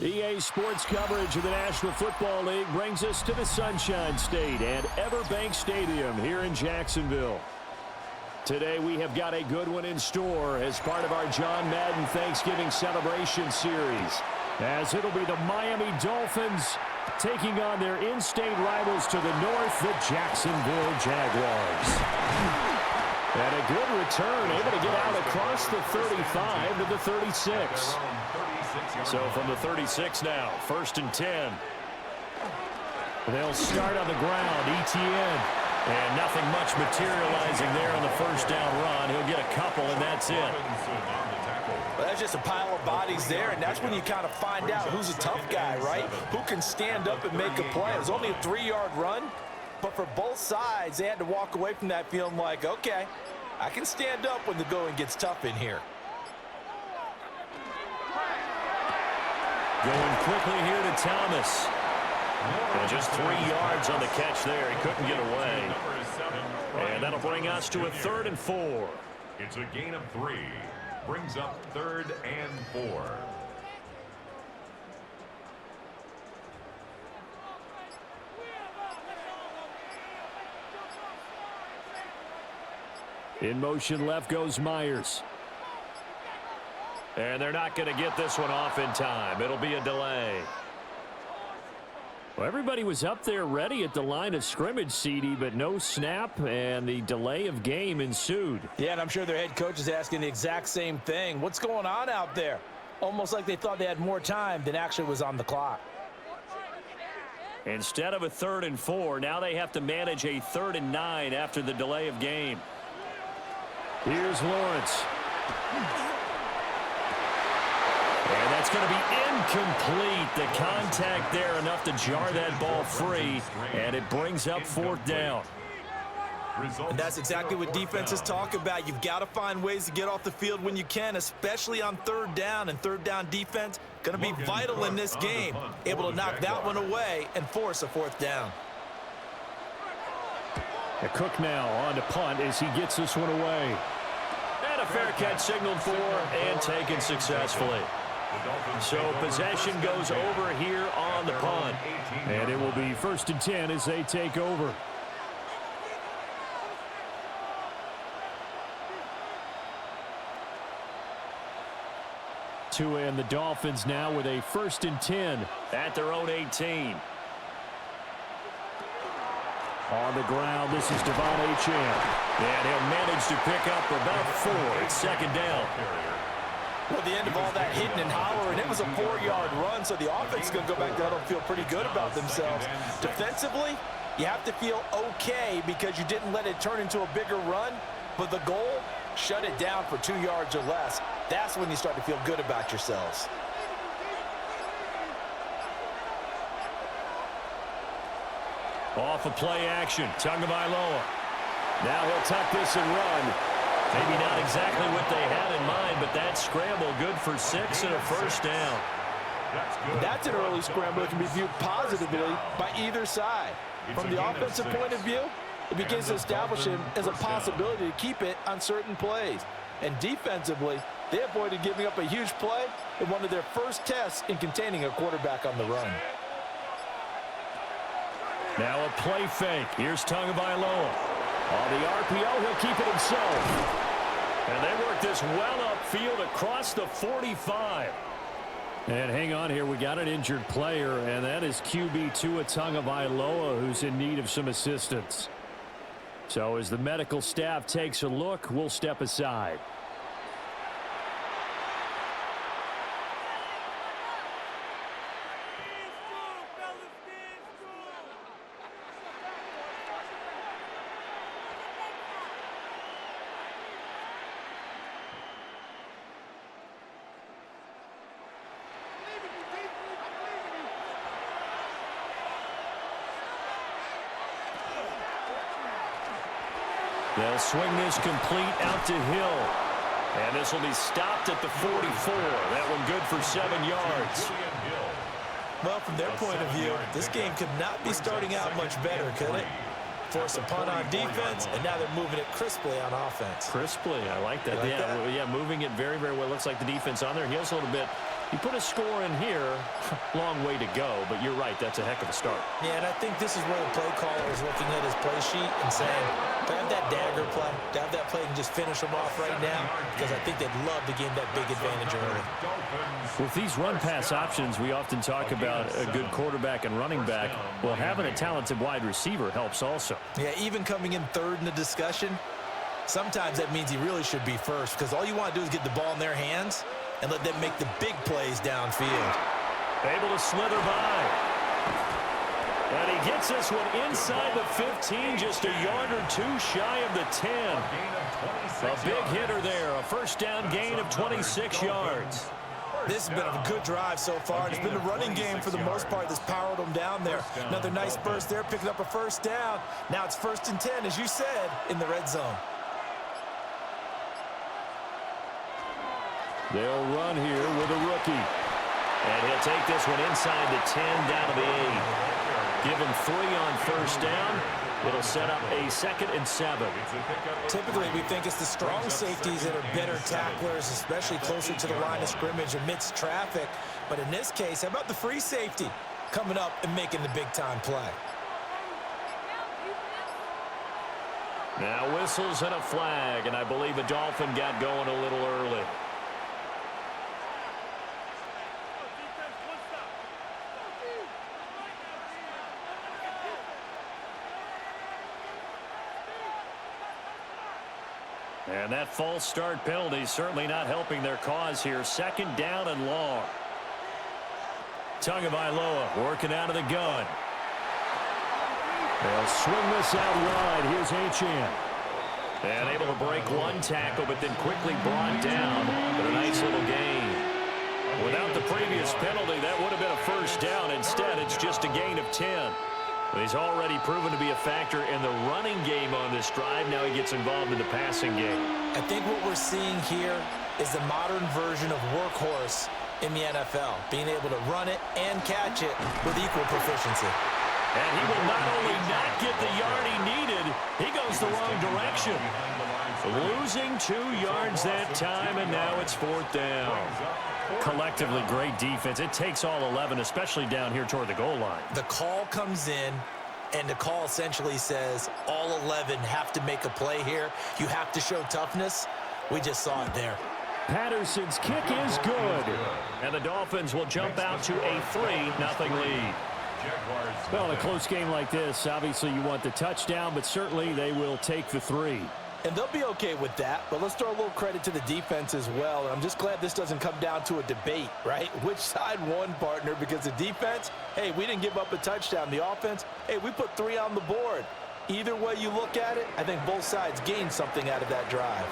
EA Sports coverage of the National Football League brings us to the Sunshine State and Everbank Stadium here in Jacksonville. Today we have got a good one in store as part of our John Madden Thanksgiving celebration series, as it'll be the Miami Dolphins taking on their in-state rivals to the north, the Jacksonville Jaguars. And a good return, able to get out across the 35 to the 36. So from the 36 now, 1st and 10. They'll start on the ground, ETN. And nothing much materializing there on the first down run. He'll get a couple, and that's it. Well, that's just a pile of bodies there, and that's when you kind of find out who's a tough guy, right? Who can stand up and make a play. It was only a 3-yard run, but for both sides, they had to walk away from that feeling like, okay, I can stand up when the going gets tough in here. Going quickly here to Thomas. And just 3 yards on the catch there. He couldn't get away. And that'll bring us to a 3rd and 4. It's a gain of 3. Brings up 3rd and 4. In motion left goes Myers. And they're not going to get this one off in time. It'll be a delay. Well, everybody was up there ready at the line of scrimmage, CD, but no snap, and the delay of game ensued. Yeah, and I'm sure their head coach is asking the exact same thing. What's going on out there? Almost like they thought they had more time than actually was on the clock. Instead of a 3rd and 4, now they have to manage a 3rd and 9 after the delay of game. Here's Lawrence. And that's going to be incomplete. The contact there enough to jar that ball free, and it brings up 4th down. And that's exactly what defenses talk about. You've got to find ways to get off the field when you can, especially on 3rd down. And 3rd down defense going to be vital in this game. Able to knock that one away and force a 4th down. Cook now on to punt as he gets this one away. And a fair catch signaled for and taken successfully. So possession goes over here on the punt. And it will be 1st and 10 as they take over. And the Dolphins now with a 1st and 10 at their own 18. On the ground, this is Devon Achane. And he'll manage to pick up about 4. It's 2nd down. Well, the end of all that hitting and hollering, it was a 4-yard run, so the offense is going to go back there and feel pretty good about themselves. Defensively, you have to feel okay because you didn't let it turn into a bigger run, but the goal, shut it down for 2 yards or less. That's when you start to feel good about yourselves. Off of play action, Tagovailoa. Now he'll tuck this and run. Maybe not exactly what they had in mind, but that scramble good for 6 and a 1st down. That's an early scramble that can be viewed positively by either side. From the offensive point of view, it begins to establish him as a possibility to keep it on certain plays. And defensively, they avoided giving up a huge play in one of their first tests in containing a quarterback on the run. Now a play fake. Here's Tagovailoa. On the RPO, he'll keep it himself. And they work this well upfield across the 45. And hang on here, we got an injured player, and that is QB Tua Tagovailoa, who's in need of some assistance. So as the medical staff takes a look, we'll step aside. They'll swing this complete out to Hill. And this will be stopped at the 44. That one good for 7 yards. Well, from their point of view, this game could not be starting out much better, could it? Force a punt on defense, and now they're moving it crisply on offense. Crisply, I like that. You like that? Yeah, moving it very, very well. Looks like the defense on their heels a little bit. You put a score in here, long way to go, but you're right, that's a heck of a start. Yeah, and I think this is where the play caller is looking at his play sheet and saying, to have that dagger play, to have that play and just finish them off right now, because I think they'd love to gain that big advantage early. With these run-pass options, we often talk about a good quarterback and running back. Well, having a talented wide receiver helps also. Yeah, even coming in third in the discussion, sometimes that means he really should be first, because all you want to do is get the ball in their hands and let them make the big plays downfield. Able to slither by. And he gets this one inside the 15, just a yard or two shy of the 10. A big hitter there, a first down gain of 26 yards. This has been a good drive so far. It's been the running game for the most part that's powered them down there. Another nice burst there, picking up a first down. Now it's 1st and 10, as you said, in the red zone. They'll run here with a rookie. And he'll take this one inside the 10, down to the 8. Give him 3 on first down. It'll set up a 2nd and 7. Typically, we think it's the strong safeties that are better tacklers, especially closer to the line of scrimmage amidst traffic. But in this case, how about the free safety coming up and making the big-time play? Now whistles and a flag, and I believe a Dolphin got going a little early. And that false start penalty certainly not helping their cause here. 2nd down and long. Tagovailoa working out of the gun. They'll swing this out wide. Here's Achane. And able to break one tackle, but then quickly brought down. But a nice little gain. Without the previous penalty, that would have been a first down. Instead, it's just a gain of 10. He's already proven to be a factor in the running game on this drive. Now he gets involved in the passing game. I think what we're seeing here is the modern version of workhorse in the NFL, being able to run it and catch it with equal proficiency. And he will not only not get the yard he needed, he goes the wrong direction. Losing 2 yards that time, and now it's 4th down. Collectively, great defense. It takes all 11, especially down here toward the goal line. The call comes in, and the call essentially says all 11 have to make a play here. You have to show toughness. We just saw it there. Patterson's kick is good. And the Dolphins will jump out to a 3-0 lead. Well, in a close game like this, obviously you want the touchdown, but certainly they will take the 3. And they'll be okay with that, but let's throw a little credit to the defense as well. And I'm just glad this doesn't come down to a debate, right? Which side won, partner? Because the defense, hey, we didn't give up a touchdown. The offense, hey, we put 3 on the board. Either way you look at it, I think both sides gained something out of that drive.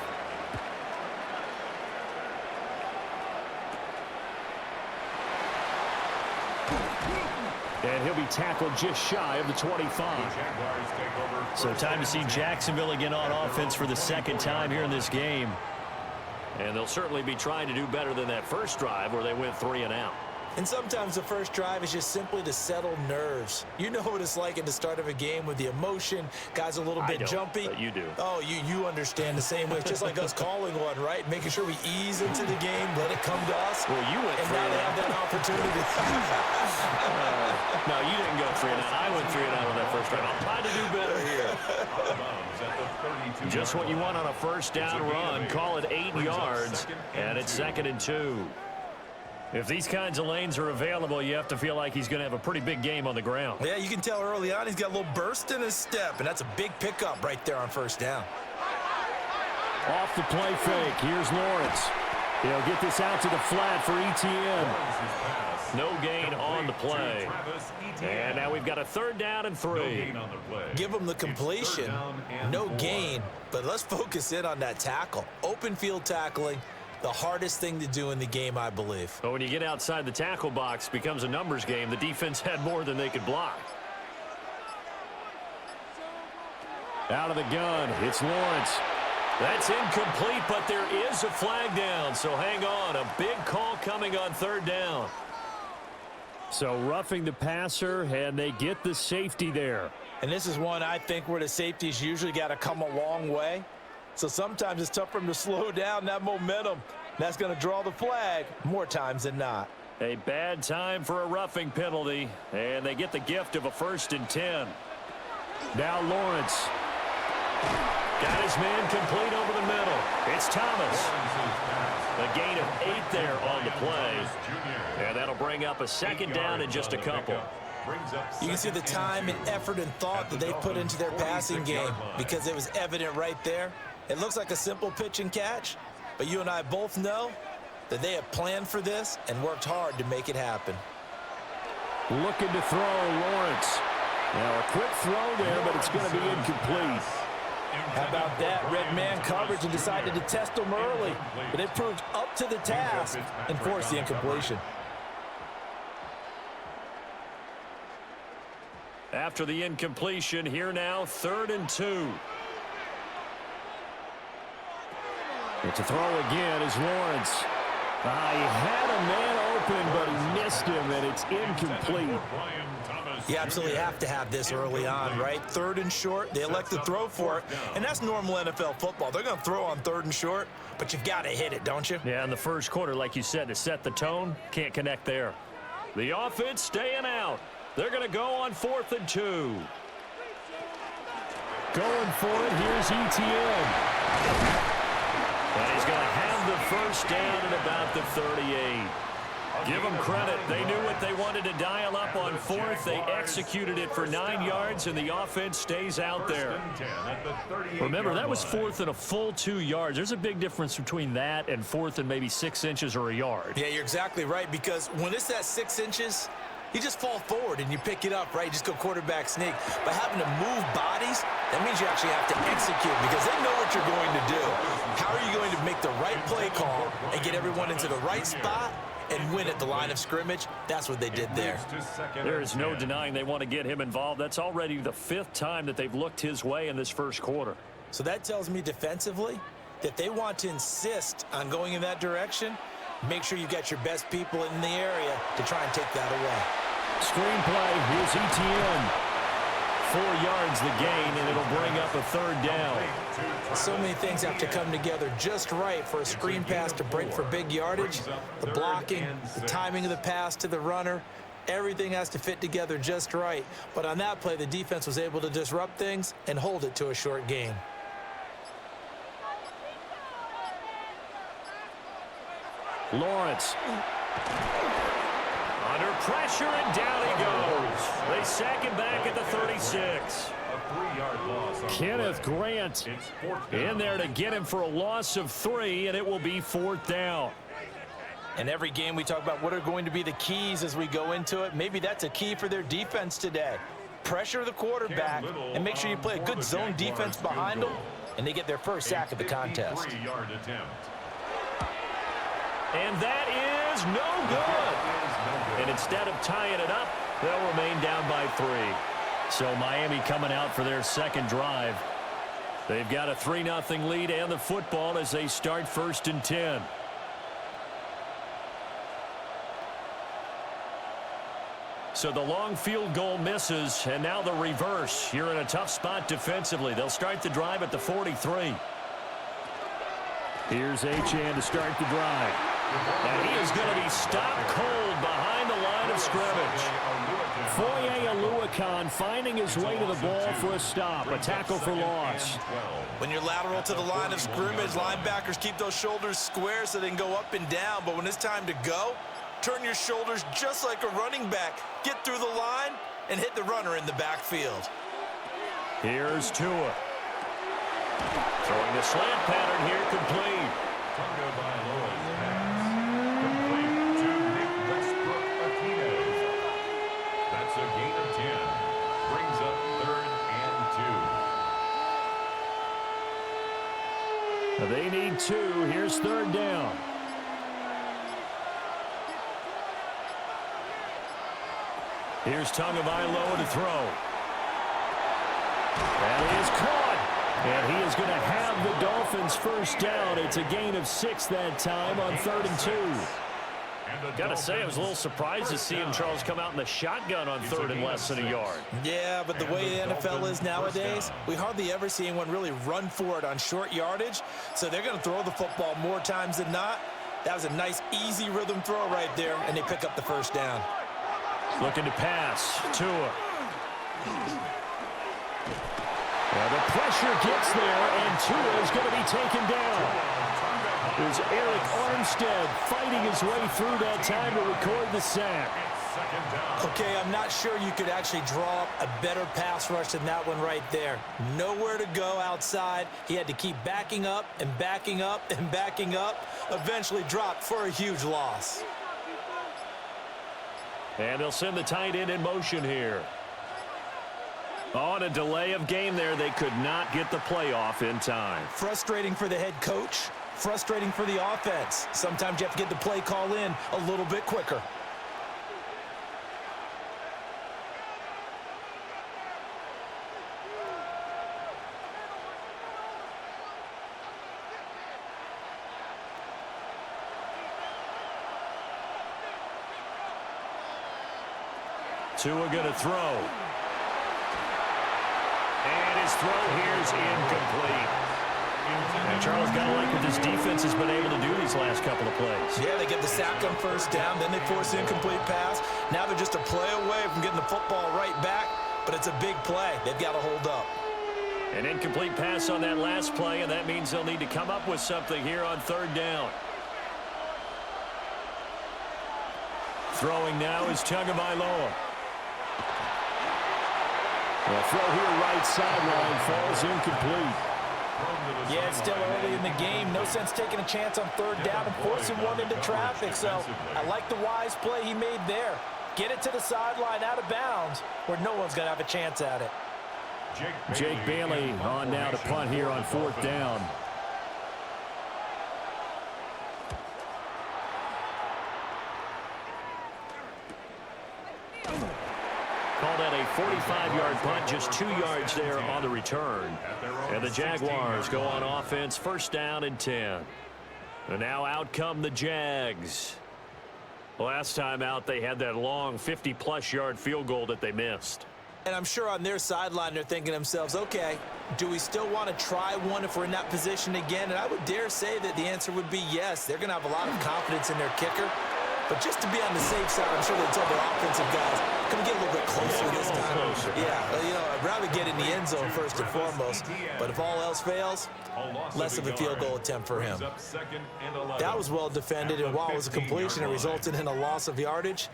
And he'll be tackled just shy of the 25. So time to see Jacksonville again on offense for the 2nd time here in this game. And they'll certainly be trying to do better than that first drive where they went 3 and out. And sometimes the first drive is just simply to settle nerves. You know what it's like at the start of a game with the emotion. Guys a little bit jumpy. But you do. Oh, you understand the same way. It's just like us calling one, right? Making sure we ease into the game, let it come to us. Well, you went 3 and now they have that opportunity. No, you didn't go 3 and out. I went 3 and out on that first drive. I'll try to do better here. Just what you want on a first down run. Call it 8 yards, and it's 2nd and 2. If these kinds of lanes are available, you have to feel like he's going to have a pretty big game on the ground. Yeah, you can tell early on he's got a little burst in his step, and that's a big pickup right there on first down. Off the play fake. Here's Lawrence. He'll get this out to the flat for ETN. No gain on the play. And now we've got a 3rd down and 3. Give him the completion. No gain, but let's focus in on that tackle. Open field tackling. The hardest thing to do in the game, I believe. But when you get outside the tackle box, it becomes a numbers game. The defense had more than they could block. Out of the gun, it's Lawrence. That's incomplete, but there is a flag down, so hang on. A big call coming on 3rd down. So roughing the passer, and they get the safety there. And this is one I think where the safeties usually got to come a long way. So sometimes it's tough for him to slow down that momentum. That's going to draw the flag more times than not. A bad time for a roughing penalty, and they get the gift of a 1st and 10. Now Lawrence. Got his man complete over the middle. It's Thomas. A gain of 8 there on the play. And that'll bring up a 2nd down and just a couple. You can see the time and effort and thought that they put into their passing game because it was evident right there. It looks like a simple pitch and catch, but you and I both know that they have planned for this and worked hard to make it happen. Looking to throw, Lawrence. Now a quick throw there, but it's going to be incomplete. How about that? Red man coverage and decided to test them early, but it proved up to the task and forced the incompletion. After the incompletion, here now, 3rd and 2. And to throw again is Lawrence. He had a man open, but he missed him, and it's incomplete. You absolutely have to have this early on, right? 3rd and short, they elect to throw for it, and that's normal NFL football. They're going to throw on 3rd and short, but you've got to hit it, don't you? Yeah, in the first quarter, like you said, to set the tone, can't connect there. The offense staying out. They're going to go on 4th and 2. Going for it, here's Etienne. And he's going to have the 1st down at about the 38. Give them credit. They knew what they wanted to dial up on 4th. They executed it for 9 yards, and the offense stays out there. Remember, that was 4th and a full 2 yards. There's a big difference between that and 4th and maybe 6 inches or a yard. Yeah, you're exactly right, because when it's that 6 inches, you just fall forward and you pick it up, right? You just go quarterback sneak. But having to move bodies, that means you actually have to execute because they know what you're going to do. How are you going to make the right play call and get everyone into the right spot and win at the line of scrimmage? That's what they did there. There is no denying they want to get him involved. That's already the 5th time that they've looked his way in this first quarter. So that tells me defensively that they want to insist on going in that direction. Make sure you got your best people in the area to try and take that away. Screenplay, here's Etienne. 4 yards the gain, and it'll bring up a 3rd down. So many things have to come together just right for a screen pass to break for big yardage. The blocking, the timing of the pass to the runner, everything has to fit together just right. But on that play, the defense was able to disrupt things and hold it to a short gain. Lawrence. Under pressure, and down he goes. They sack him back at the 36. Kenneth Grant in there to get him for a loss of 3, and it will be 4th down. And every game we talk about what are going to be the keys as we go into it. Maybe that's a key for their defense today. Pressure the quarterback and make sure you play a good zone defense behind them, and they get their first sack of the contest. And that is no good. And instead of tying it up, they'll remain down by 3. So Miami coming out for their 2nd drive. They've got a 3-0 lead and the football as they start 1st and 10. So the long field goal misses, and now the reverse. You're in a tough spot defensively. They'll start the drive at the 43. Here's Achane to start the drive. And he is going to be stopped cold behind the line of scrimmage. Foye Oluokun finding his way to the ball for a stop. A tackle for loss. When you're lateral to the line of scrimmage, linebackers keep those shoulders square so they can go up and down. But when it's time to go, turn your shoulders just like a running back. Get through the line and hit the runner in the backfield. Here's Tua. Throwing the slant pattern here, complete. That's a gain of 10. Brings up 3rd and 2. They need 2. Here's 3rd down. Here's Tagovailoa to throw. That is caught. And he is going to have the Dolphins first down. It's a gain of 6 that time on 3rd and 2. Got to say, I was a little surprised to see him, Charles, come out in the shotgun on 3rd and less than a yard. Yeah, but the way the NFL is nowadays, we hardly ever see anyone really run for it on short yardage. So they're going to throw the football more times than not. That was a nice, easy rhythm throw right there, and they pick up the first down. Looking to pass. Tua. Well, the pressure gets there, and Tua is going to be taken down. There's Eric Armstead fighting his way through that time to record the sack. Okay, I'm not sure you could actually draw up a better pass rush than that one right there. Nowhere to go outside. He had to keep backing up and backing up and backing up. Eventually dropped for a huge loss. And they'll send the tight end in motion here. On a delay of game there, they could not get the play off in time. Frustrating for the head coach. Frustrating for the offense. Sometimes you have to get the play call in a little bit quicker. Tua going to throw. And his throw here is incomplete. And Charles, got to like what this defense has been able to do these last couple of plays. Yeah, they get the sack on first down, then they force an incomplete pass. Now they're just a play away from getting the football right back, but it's a big play. They've got to hold up. An incomplete pass on that last play, and that means they'll need to come up with something here on third down. Throwing now is Tagovailoa. The throw here right sideline falls incomplete. Yeah, it's still early in the game. No sense taking a chance on third down and forcing one into traffic. So I like the wise play he made there. Get it to the sideline out of bounds where no one's going to have a chance at it. Jake Bailey on now to punt here on fourth down. Call that a 45-yard punt, just 2 yards there on the return. And the Jaguars go on offense, first down and 10. And now out come the Jags. Last time out, they had that long 50-plus yard field goal that they missed. And I'm sure on their sideline they're thinking to themselves, okay, do we still want to try one if we're in that position again? And I would dare say that the answer would be yes. They're going to have a lot of confidence in their kicker. But just to be on the safe side, I'm sure they told their offensive guys, can we get a little bit closer this time? Yeah, you know, I'd rather get in the end zone first and foremost. But if all else fails, less of a field goal attempt for him. That was well defended, and while it was a completion, it resulted in a loss of yardage.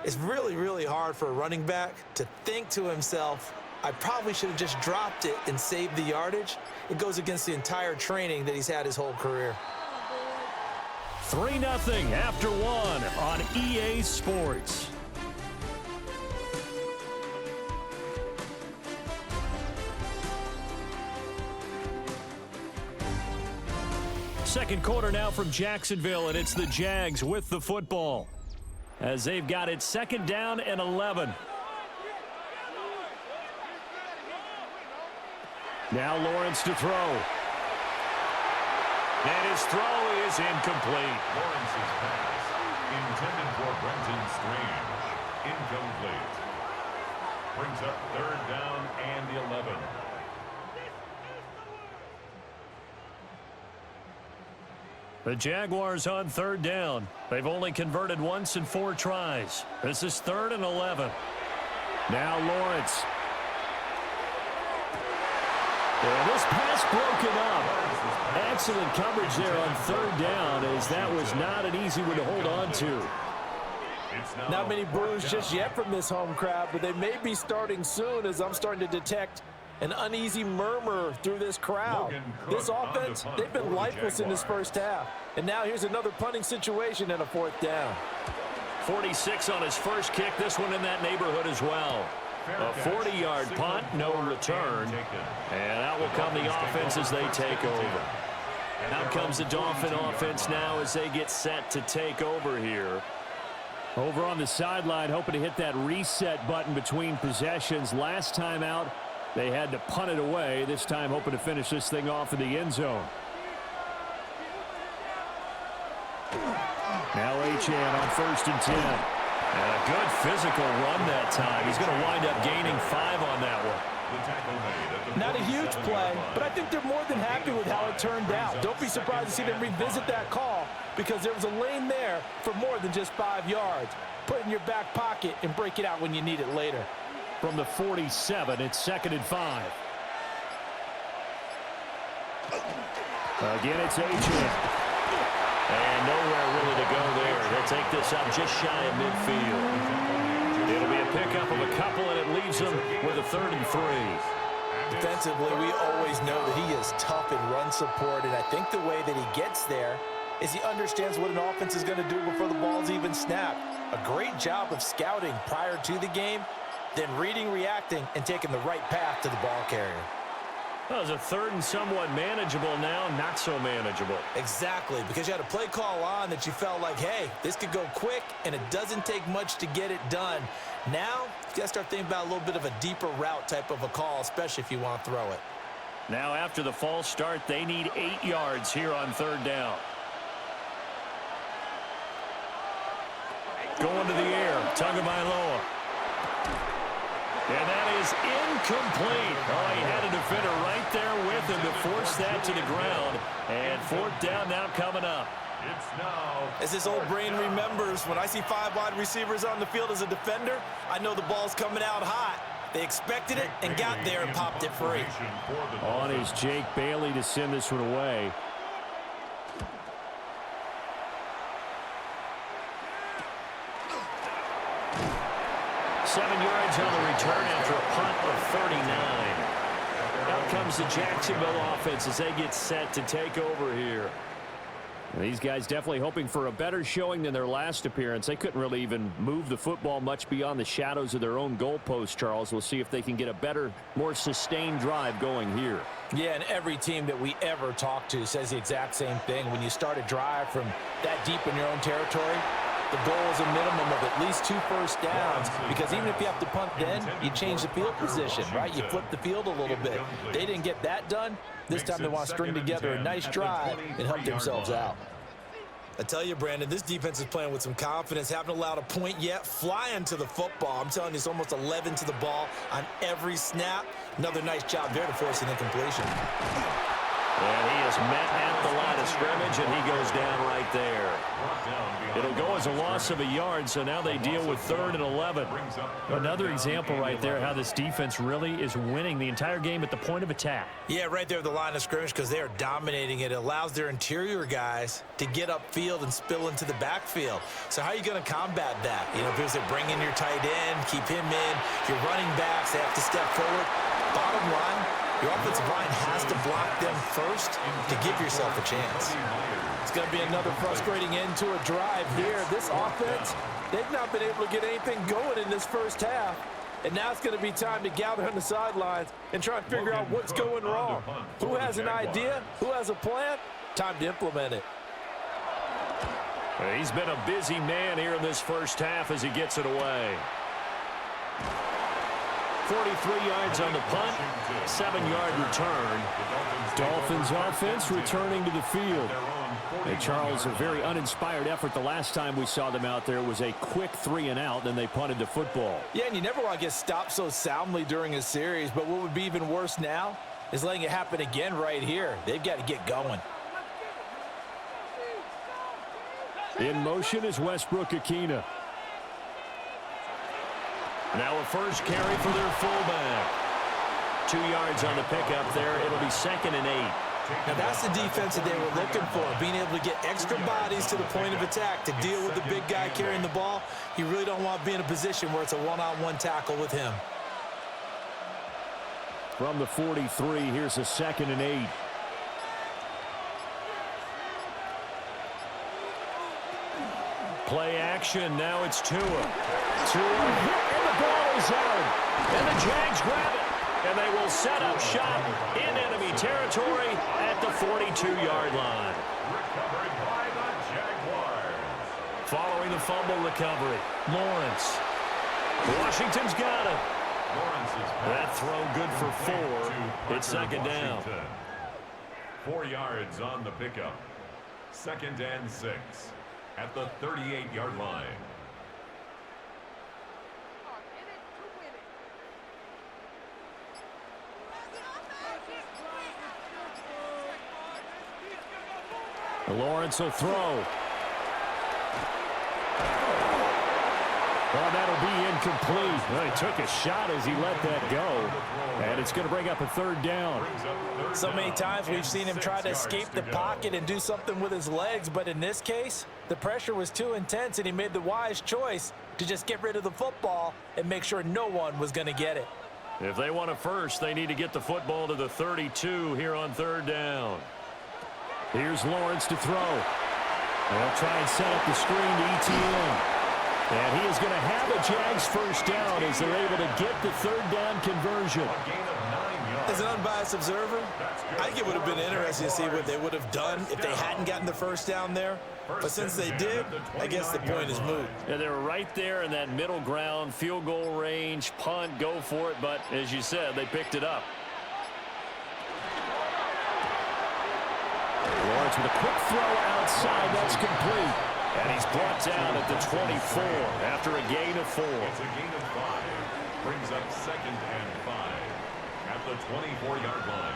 It's really, really hard for a running back to think to himself, I probably should have just dropped it and saved the yardage. It goes against the entire training that he's had his whole career. 3-0 after one on EA Sports. Second quarter now from Jacksonville, and it's the Jags with the football as they've got it second down and 11. Now Lawrence to throw. And his throw is incomplete. Lawrence's pass, intended for Brenton Strange, incomplete. Brings up third down and 11. The Jaguars on third down. They've only converted once in 4 tries. This is third and 11. Now Lawrence. And this pass broken up. Excellent coverage there on third down, as that was not an easy one to hold on to. Not many boos just yet from this home crowd, but they may be starting soon, as I'm starting to detect an uneasy murmur through this crowd. This offense, they've been lifeless in this first half. And now here's another punting situation and a fourth down. 46 on his first kick, this one in that neighborhood as well. A 40-yard punt, no return. And out will come the offense as they take over. Out comes the Dolphin offense now as they get set to take over here. Over on the sideline, hoping to hit that reset button between possessions. Last time out, they had to punt it away. This time hoping to finish this thing off in the end zone. Now Achane on first and 10. And a good physical run that time. He's going to wind up gaining 5 on that one. Not a huge play, but I think they're more than happy with how it turned out. Don't be surprised to see them revisit that call because there was a lane there for more than just 5 yards. Put it in your back pocket and break it out when you need it later. From the 47, it's 2nd and 5. Again, it's Agent. And nowhere really to go there. They'll take this up just shy of midfield. It'll be a pickup of a couple, and it leaves them with a 3rd and 3. Defensively, we always know that he is tough in run support, and I think the way that he gets there is he understands what an offense is going to do before the ball's even snapped. A great job of scouting prior to the game, then reading, reacting, and taking the right path to the ball carrier. Well, it's a 3rd and somewhat manageable now, not so manageable. Exactly, because you had a play call on that you felt like, hey, this could go quick, and it doesn't take much to get it done. Now, you got to start thinking about a little bit of a deeper route type of a call, especially if you want to throw it. Now, after the false start, they need 8 yards here on 3rd down. Going to the air, Tagovailoa. And that is incomplete. Oh, he had a defender right there with him to force that to the ground. And 4th down now coming up. As this old brain remembers, when I see 5 wide receivers on the field as a defender, I know the ball's coming out hot. They expected it and got there and popped it free. On is Jake Bailey to send this one away. Seven yards on the return after a punt of 39. Out comes the Jacksonville offense as they get set to take over here. These guys definitely hoping for a better showing than their last appearance. They couldn't really even move the football much beyond the shadows of their own goalpost, Charles. We'll see if they can get a better, more sustained drive going here. Yeah, and every team that we ever talk to says the exact same thing. When you start a drive from that deep in your own territory, the goal is a minimum of at least 2 first downs, because even if you have to punt then, you change the field position, right? You flip the field a little bit. They didn't get that done. This time they want to string together a nice drive and help themselves out. I tell you, Brandon, this defense is playing with some confidence. Haven't allowed a point yet. Flying to the football. I'm telling you, it's almost 11 to the ball on every snap. Another nice job there to force an incompletion. And he is met at the line of scrimmage, and he goes down right there. It'll go as a loss of a yard, so now they deal with 3rd and 11. Another example right there how this defense really is winning the entire game at the point of attack. Yeah, right there at the line of scrimmage, because they are dominating it. It allows their interior guys to get upfield and spill into the backfield. So how are you going to combat that? You know, because they bring in your tight end, keep him in. Your running backs, they have to step forward. Bottom line, your offensive line has to block them first to give yourself a chance. It's going to be another frustrating end to a drive here. This offense, they've not been able to get anything going in this first half. And now it's going to be time to gather on the sidelines and try and figure out what's going wrong. Who has an idea? Who has a plan? Time to implement it. He's been a busy man here in this first half as he gets it away. 43 yards on the punt, 7-yard return. Dolphins offense returning to the field. And Charles, a very uninspired effort the last time we saw them out there was a quick 3-and-out, then they punted the football. Yeah, and you never want to get stopped so soundly during a series, but what would be even worse now is letting it happen again right here. They've got to get going. In motion is Westbrook-Ikhine. Now a first carry for their fullback. 2 yards on the pickup there. It'll be 2nd and 8. Now that's the defense that they were looking for, being able to get extra bodies to the point of attack to deal with the big guy carrying the ball. You really don't want to be in a position where it's a one-on-one tackle with him. From the 43, here's a 2nd and 8. Play action, now it's Tua. Tua hit, and the ball is out. And the Jags grab it. And they will set up shop in enemy territory at the 42-yard line. Recovered by the Jaguars. Following the fumble recovery, Lawrence. Washington's got it. That throw good for 4. It's 2nd down. 4 yards on the pickup. 2nd and 6 at the 38-yard line. Lawrence will throw. Well, that'll be incomplete. Well, he took a shot as he let that go. And it's going to bring up a third down. So many times we've seen him try to escape the pocket and do something with his legs, but in this case, the pressure was too intense, and he made the wise choice to just get rid of the football and make sure no one was going to get it. If they want a first, they need to get the football to the 32 here on third down. Here's Lawrence to throw. They'll try and set up the screen to ETN. And he is going to have a Jags first down as they're able to get the third down conversion. As an unbiased observer, I think it would have been interesting to see what they would have done if they hadn't gotten the first down there. But since they did, I guess the point is moot. Yeah, they were right there in that middle ground, field goal range, punt, go for it. But as you said, they picked it up. Lawrence with a quick throw outside. That's complete. And he's brought down at the 24 after a gain of 4. It's a gain of 5. Brings up 2nd and 5 at the 24-yard line.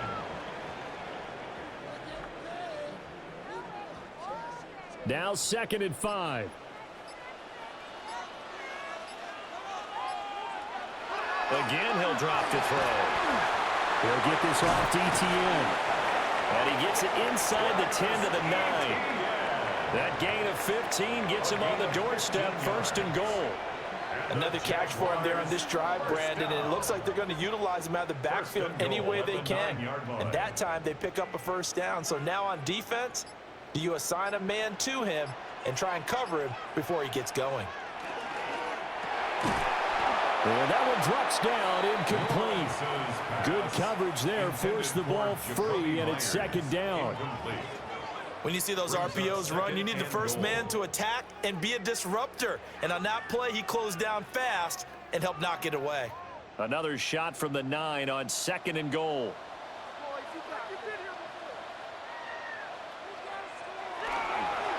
Now 2nd and 5. Again, he'll drop to throw. He'll get this off to ETN. And he gets it inside the 10 to the 9. That gain of 15 gets him on the doorstep, 1st and goal. Another catch for him there on this drive, Brandon, and it looks like they're going to utilize him out of the backfield any way they can. And that time, they pick up a first down. So now on defense, do you assign a man to him and try and cover him before he gets going? Well, that one drops down, incomplete. Good coverage there, forced the ball free, and it's 2nd down. When you see those RPOs run, you need the first man to attack and be a disruptor. And on that play, he closed down fast and helped knock it away. Another shot from the 9 on 2nd and goal.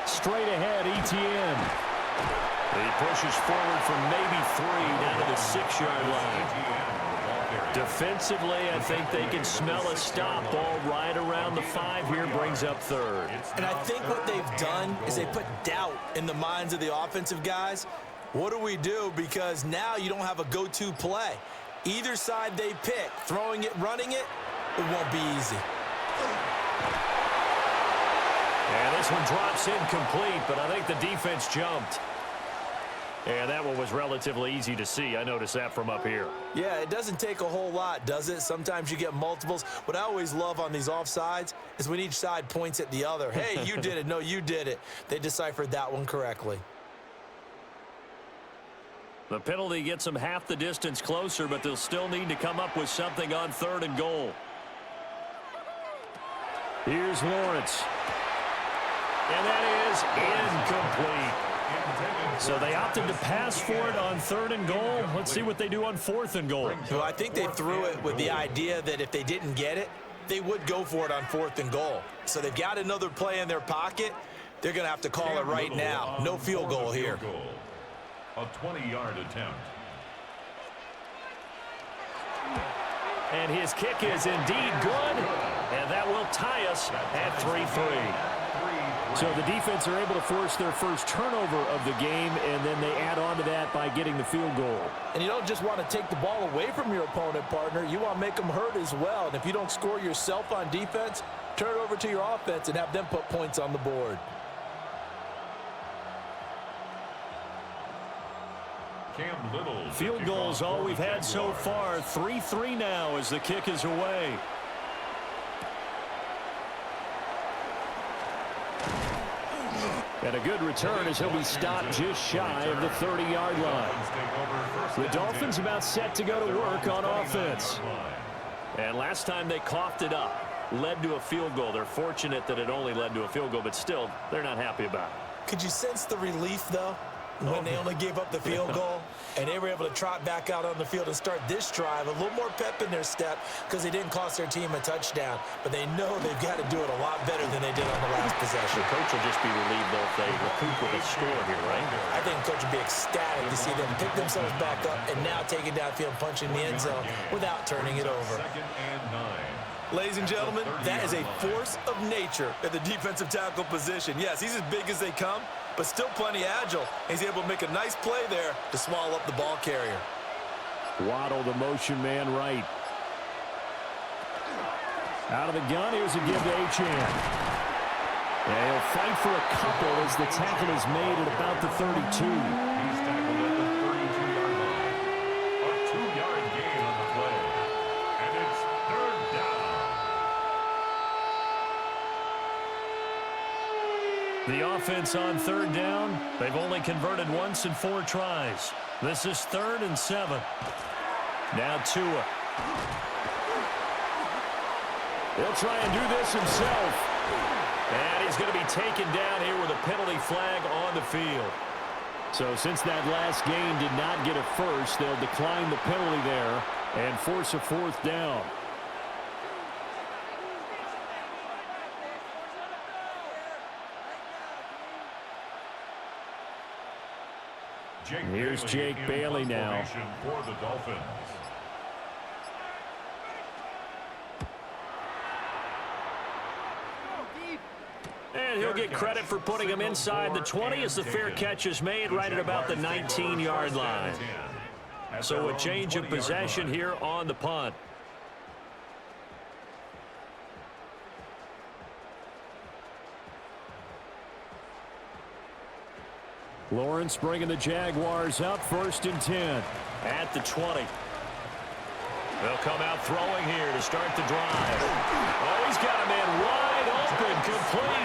Straight ahead, ETN. He pushes forward from maybe 3 down to the 6-yard line. Defensively, I think they can smell a stop. Ball right around the 5 here, brings up 3rd. And I think what they've done is they put doubt in the minds of the offensive guys. What do we do? Because now you don't have a go-to play. Either side they pick, throwing it, running it, it won't be easy. And this one drops incomplete, but I think the defense jumped. And that one was relatively easy to see. I noticed that from up here. Yeah, it doesn't take a whole lot, does it? Sometimes you get multiples. What I always love on these offsides is when each side points at the other. Hey, you did it. No, you did it. They deciphered that one correctly. The penalty gets them half the distance closer, but they'll still need to come up with something on 3rd and goal. Here's Lawrence. And that is incomplete. So they opted to pass for it on 3rd and goal. Let's see what they do on 4th and goal. Well, I think they threw it with the idea that if they didn't get it, they would go for it on 4th and goal. So they've got another play in their pocket. They're going to have to call it right now. No field goal here. A 20-yard attempt. And his kick is indeed good. And that will tie us at 3-3. So the defense are able to force their first turnover of the game, and then they add on to that by getting the field goal. And you don't just want to take the ball away from your opponent, partner. You want to make them hurt as well. And if you don't score yourself on defense, turn it over to your offense and have them put points on the board. Field goals all we've had so far. 3-3 now as the kick is away. And a good return as he'll be stopped just shy of the 30-yard line. The Dolphins about set to go to work on offense. And last time they coughed it up, led to a field goal. They're fortunate that it only led to a field goal, but still, they're not happy about it. Could you sense the relief, though, when they only gave up the field goal? And they were able to trot back out on the field and start this drive. A little more pep in their step because they didn't cost their team a touchdown. But they know they've got to do it a lot better than they did on the last possession. The coach will just be relieved, though, if they recoup with a score here, right? I think the coach would be ecstatic to see them pick themselves back up and now take it downfield, punching the end zone without turning it over. Ladies and gentlemen, that is a force of nature at the defensive tackle position. Yes, he's as big as they come, but still plenty agile. He's able to make a nice play there to swallow up the ball carrier. Waddle, the motion man right. Out of the gun, here's a give to Achane. Yeah, he'll fight for a couple as the tackle is made at about the 32. He's tackled at the 32-yard line. A 2-yard gain on the play. And it's third down. The offense on third down. They've only converted once in 4 tries. This is 3rd and 7. Now Tua. He'll try and do this himself. And he's going to be taken down here with a penalty flag on the field. So since that last game did not get a first, they'll decline the penalty there and force a 4th down. Here's Jake Bailey now. For the Dolphins. And he'll get credit for putting him inside the 20 as the fair catch is made right at about the 19-yard line. So a change of possession here on the punt. Lawrence bringing the Jaguars up, 1st and 10 at the 20. They'll come out throwing here to start the drive. Oh, he's got a man wide open, complete.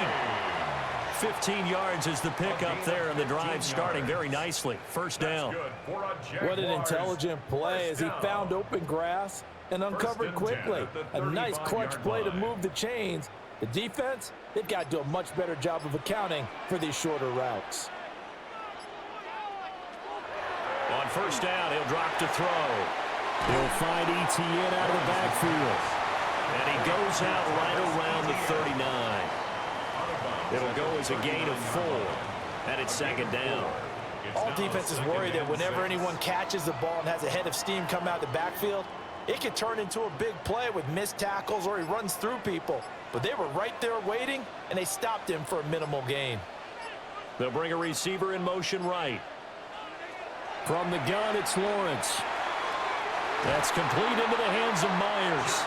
15 yards is the pickup there, and the drive starting very nicely. 1st down. What an intelligent play as he found open grass and uncovered quickly. A nice clutch play to move the chains. The defense, they've got to do a much better job of accounting for these shorter routes. On 1st down, he'll drop to throw. He'll find Etienne out of the backfield. And he goes out right around the 39. It'll go as a gain of 4. And it's 2nd down. All defenses worry that whenever anyone catches the ball and has a head of steam come out the backfield, it could turn into a big play with missed tackles or he runs through people. But they were right there waiting, and they stopped him for a minimal gain. They'll bring a receiver in motion right. From the gun, it's Lawrence. That's complete into the hands of Myers.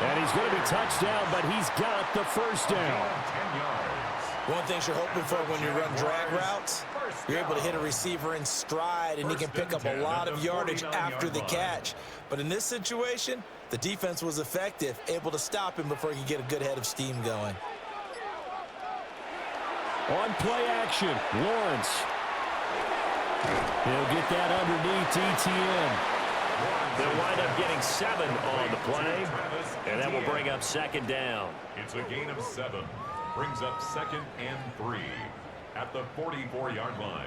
And he's going to be touched down, but he's got the 1st down. One of the things you're hoping for when you run drag routes, you're able to hit a receiver in stride, and he can pick up a lot of yardage after the catch. But in this situation, the defense was effective, able to stop him before he could get a good head of steam going. On play action, Lawrence. He'll get that underneath Etienne. They'll wind up getting 7 on the play, and that will bring up 2nd down. It's a gain of 7. Brings up 2nd and 3 at the 44-yard line.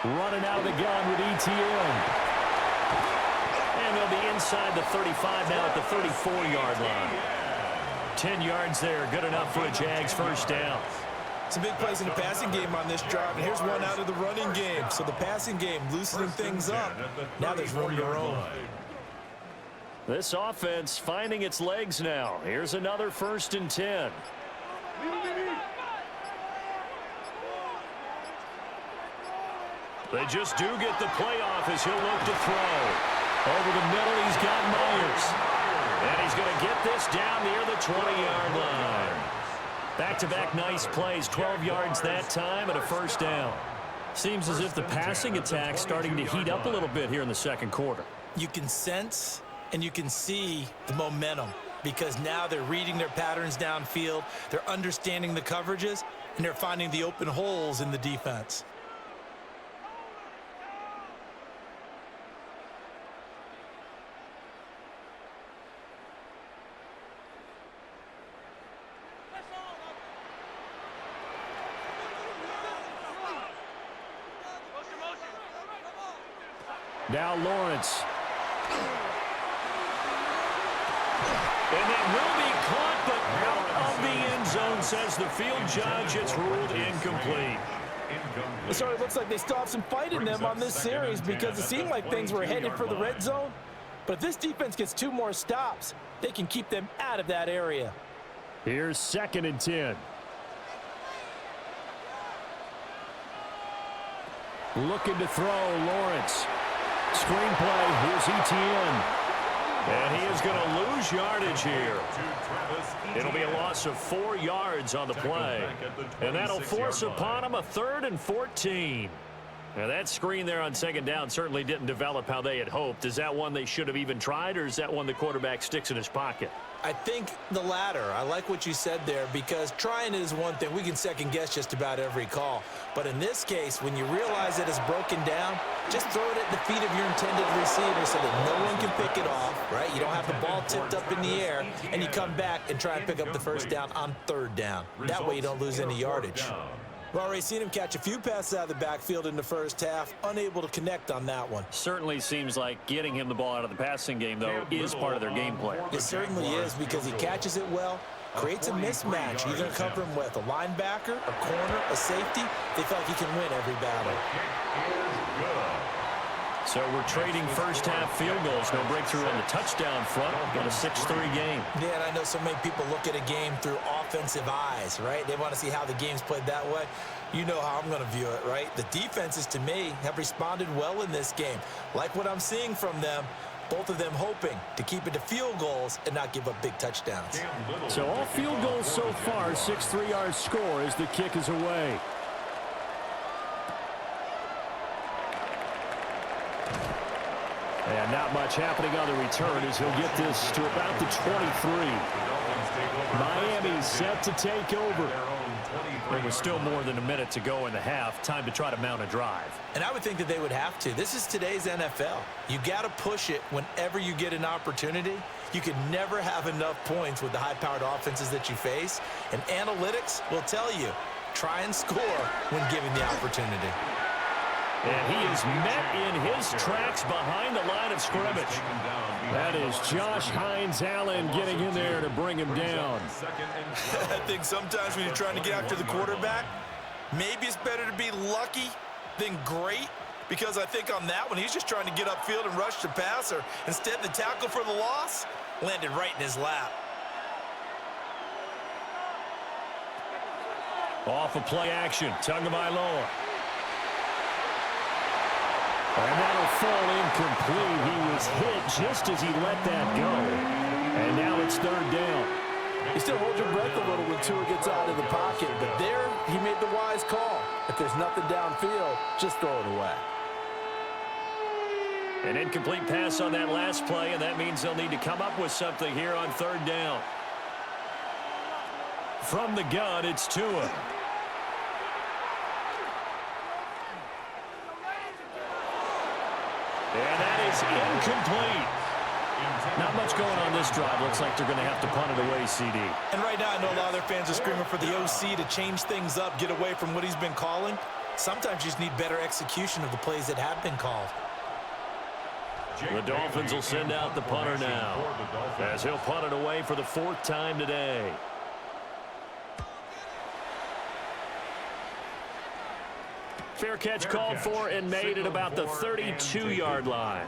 Running out of the gun with Etienne. And they'll be inside the 35 now at the 34-yard line. 10 yards there, good enough for a Jags 1st down. Some big plays in the passing game on this drive, and here's one out of the running game. So the passing game loosening things up. Now there's room to roam. This offense finding its legs now. Here's another 1st and 10. They just do get the play off as he'll look to throw. Over the middle, he's got Myers. And he's going to get this down near the 20-yard line. Back-to-back nice plays, 12 yards that time and a 1st down. Seems as if the passing attack's starting to heat up a little bit here in the 2nd quarter. You can sense and you can see the momentum because now they're reading their patterns downfield, they're understanding the coverages, and they're finding the open holes in the defense. Now Lawrence. And that will be caught, but out of the end zone, says the field judge. It's ruled incomplete. So it looks like they still have some fight in them on this series because it seemed like things were headed for the red zone. But if this defense gets 2 more stops, they can keep them out of that area. Here's 2nd and 10. Looking to throw, Lawrence. Screenplay, here's Etienne. And he is going to lose yardage here. It'll be a loss of 4 yards on the play. And that'll force upon him a 3rd and 14. Now that screen there on 2nd down certainly didn't develop how they had hoped. Is that one they should have even tried, or is that one the quarterback sticks in his pocket? I think the latter. I like what you said there, because trying it is one thing. We can second guess just about every call. But in this case, when you realize that it's broken down, just throw it at the feet of your intended receiver so that no one can pick it off, right? You don't have the ball tipped up in the air, and you come back and try and pick up the 1st down on 3rd down. That way you don't lose any yardage. We've already seen him catch a few passes out of the backfield in the 1st half, unable to connect on that one. Certainly seems like getting him the ball out of the passing game, though, is part of their game plan. It certainly is, because he catches it well, creates a mismatch. You're going to cover him with a linebacker, a corner, a safety. They feel like he can win every battle. So we're trading 1st half field goals. No breakthrough on the touchdown front. Got a 6-3 game. Yeah, and I know so many people look at a game through offensive eyes, right? They want to see how the game's played that way. You know how I'm going to view it, right? The defenses, to me, have responded well in this game. Like what I'm seeing from them, both of them hoping to keep it to field goals and not give up big touchdowns. So all field goals so far, 6 3-yard score as the kick is away. And not much happening on the return as he'll get this to about the 23. Miami set to take over. There was still more than a minute to go in the half. Time to try to mount a drive. And I would think that they would have to. This is today's NFL. You got to push it whenever you get an opportunity. You can never have enough points with the high-powered offenses that you face. And analytics will tell you, try and score when given the opportunity. And he is met in his tracks behind the line of scrimmage. That is Josh Hines-Allen getting in there to bring him down. I think sometimes when you're trying to get after the quarterback, maybe it's better to be lucky than great, because I think on that one, he's just trying to get upfield and rush the passer. Instead, the tackle for the loss landed right in his lap. Off of play action, Tagovailoa. And that'll fall incomplete. He was hit just as he let that go. And now it's 3rd down. You still hold your breath a little when Tua gets out of the pocket, but there he made the wise call. If there's nothing downfield, just throw it away. An incomplete pass on that last play, and that means they'll need to come up with something here on 3rd down. From the gun, it's Tua. And that is incomplete. Not much going on this drive. Looks like they're going to have to punt it away, CD. And right now, I know a lot of their fans are screaming for the OC to change things up, get away from what he's been calling. Sometimes you just need better execution of the plays that have been called. The Dolphins will send out the punter now, as he'll punt it away for the 4th time today. Fair catch called for and made at about the 32-yard line.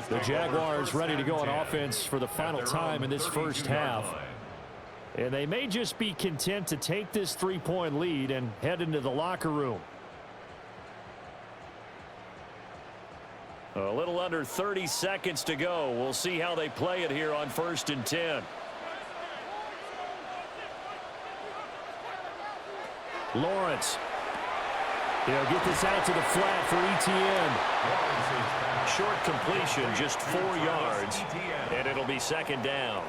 The Jaguars ready to go on offense for the final time in this 1st half. And they may just be content to take this 3-point lead and head into the locker room. A little under 30 seconds to go. We'll see how they play it here on 1st and 10. Lawrence. He'll get this out to the flat for Etienne. Short completion, just 4 yards, and it'll be 2nd down.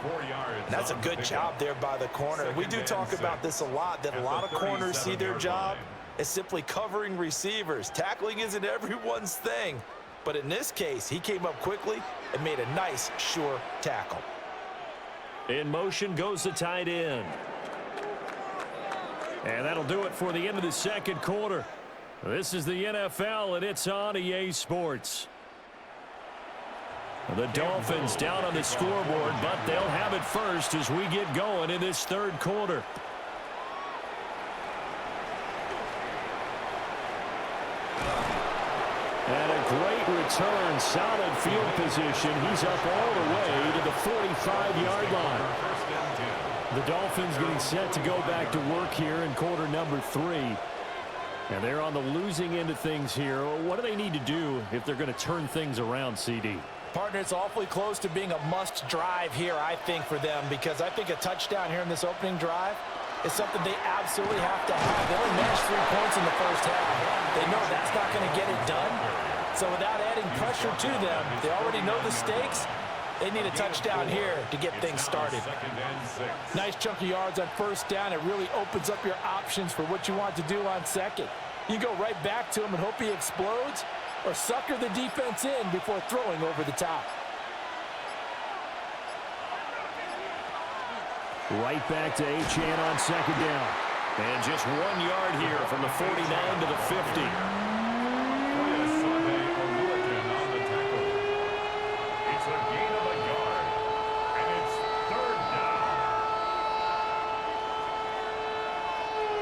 That's a good job there by the corner. We do talk about this a lot, that a lot of corners see their job as simply covering receivers. Tackling isn't everyone's thing. But in this case, he came up quickly and made a nice, sure tackle. In motion goes the tight end. And that'll do it for the end of the 2nd quarter. This is the NFL, and it's on EA Sports. The Dolphins down on the scoreboard, but they'll have it first as we get going in this 3rd quarter. And a great return. Solid field position. He's up all the way to the 45-yard line. The Dolphins getting set to go back to work here in quarter number 3. And they're on the losing end of things here. What do they need to do if they're going to turn things around, CD? Partner, it's awfully close to being a must drive here, I think, for them, because I think a touchdown here in this opening drive is something they absolutely have to have. They only managed 3 points in the first half. They know that's not going to get it done. So without adding pressure to them, they already know the stakes. They need a touchdown here to get things started. Nice chunk of yards on first down. It really opens up your options for what you want to do on second. You go right back to him and hope he explodes, or sucker the defense in before throwing over the top. Right back to Achane on second down. And just 1 yard here from the 49 to the 50. It's a gain of a yard, and it's 3rd down.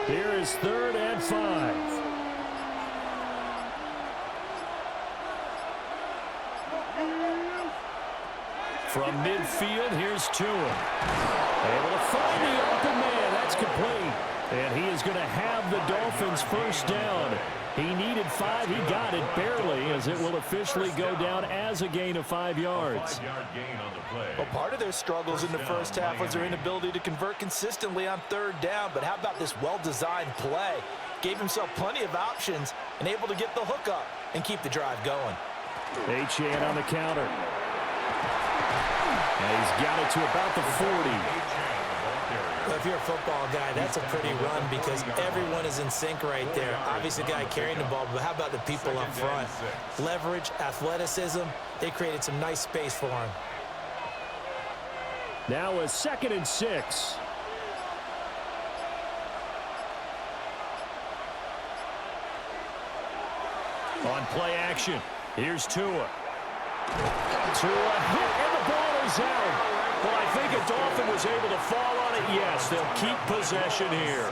Here is 3rd and 5. From midfield, here's Tua. Able to find the open man. That's complete. And he is going to have the Dolphins first down. He needed 5. He got it barely, as it will officially go down as a gain of 5 yards. Well, part of their struggles in the first half was their inability to convert consistently on 3rd down. But how about this well-designed play? Gave himself plenty of options and able to get the hook up and keep the drive going. Achane on the counter. And he's got it to about the 40. Well, if you're a football guy, that's a pretty run because everyone is in sync right there. Obviously, the guy carrying the ball, but how about the people up front? Leverage, athleticism, they created some nice space for him. Now a 2nd and 6. On play action, here's Tua. Tua hit, and the ball is out. Well, I think a Dolphin was able to fall on it. Yes, they'll keep possession here.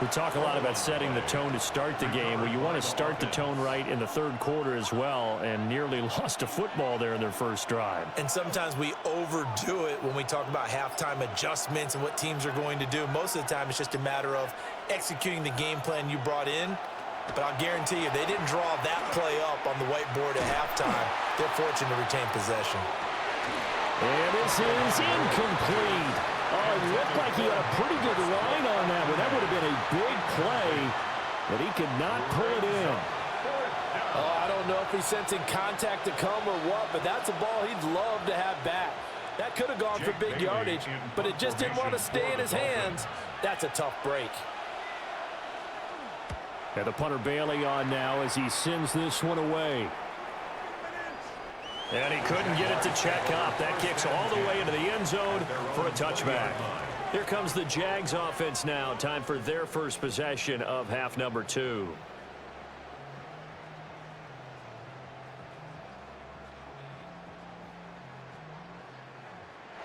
We talk a lot about setting the tone to start the game. Well, you want to start the tone right in the 3rd quarter as well, and nearly lost a football there in their first drive. And sometimes we overdo it when we talk about halftime adjustments and what teams are going to do. Most of the time, it's just a matter of executing the game plan you brought in. But I'll guarantee you, they didn't draw that play up on the whiteboard at halftime. They're fortunate to retain possession. And this is incomplete. Oh, it looked like he had a pretty good line on that one. That would have been a big play, but he could not pull it in. Oh, I don't know if he's sensing contact to come or what, but that's a ball he'd love to have back. That could have gone for big yardage, but it just didn't want to stay in his hands. That's a tough break. And the punter Bailey on now as he sends this one away. And he couldn't get it to check up. That kicks all the way into the end zone for a touchback. Here comes the Jags offense now. Time for their first possession of half number 2.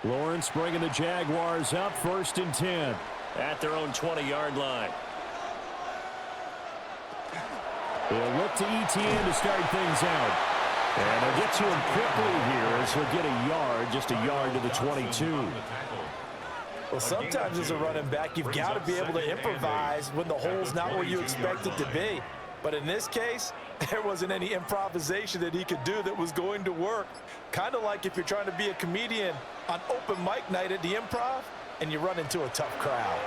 Lawrence bringing the Jaguars up 1st and 10 at their own 20-yard line. They'll look to ETN to start things out. And they'll get to him quickly here as he'll get a yard, just a yard to the 22. Well, sometimes as a running back, you've got to be able to improvise when the hole's not where you expect it to be. But in this case, there wasn't any improvisation that he could do that was going to work. Kind of like if you're trying to be a comedian on open mic night at the Improv and you run into a tough crowd.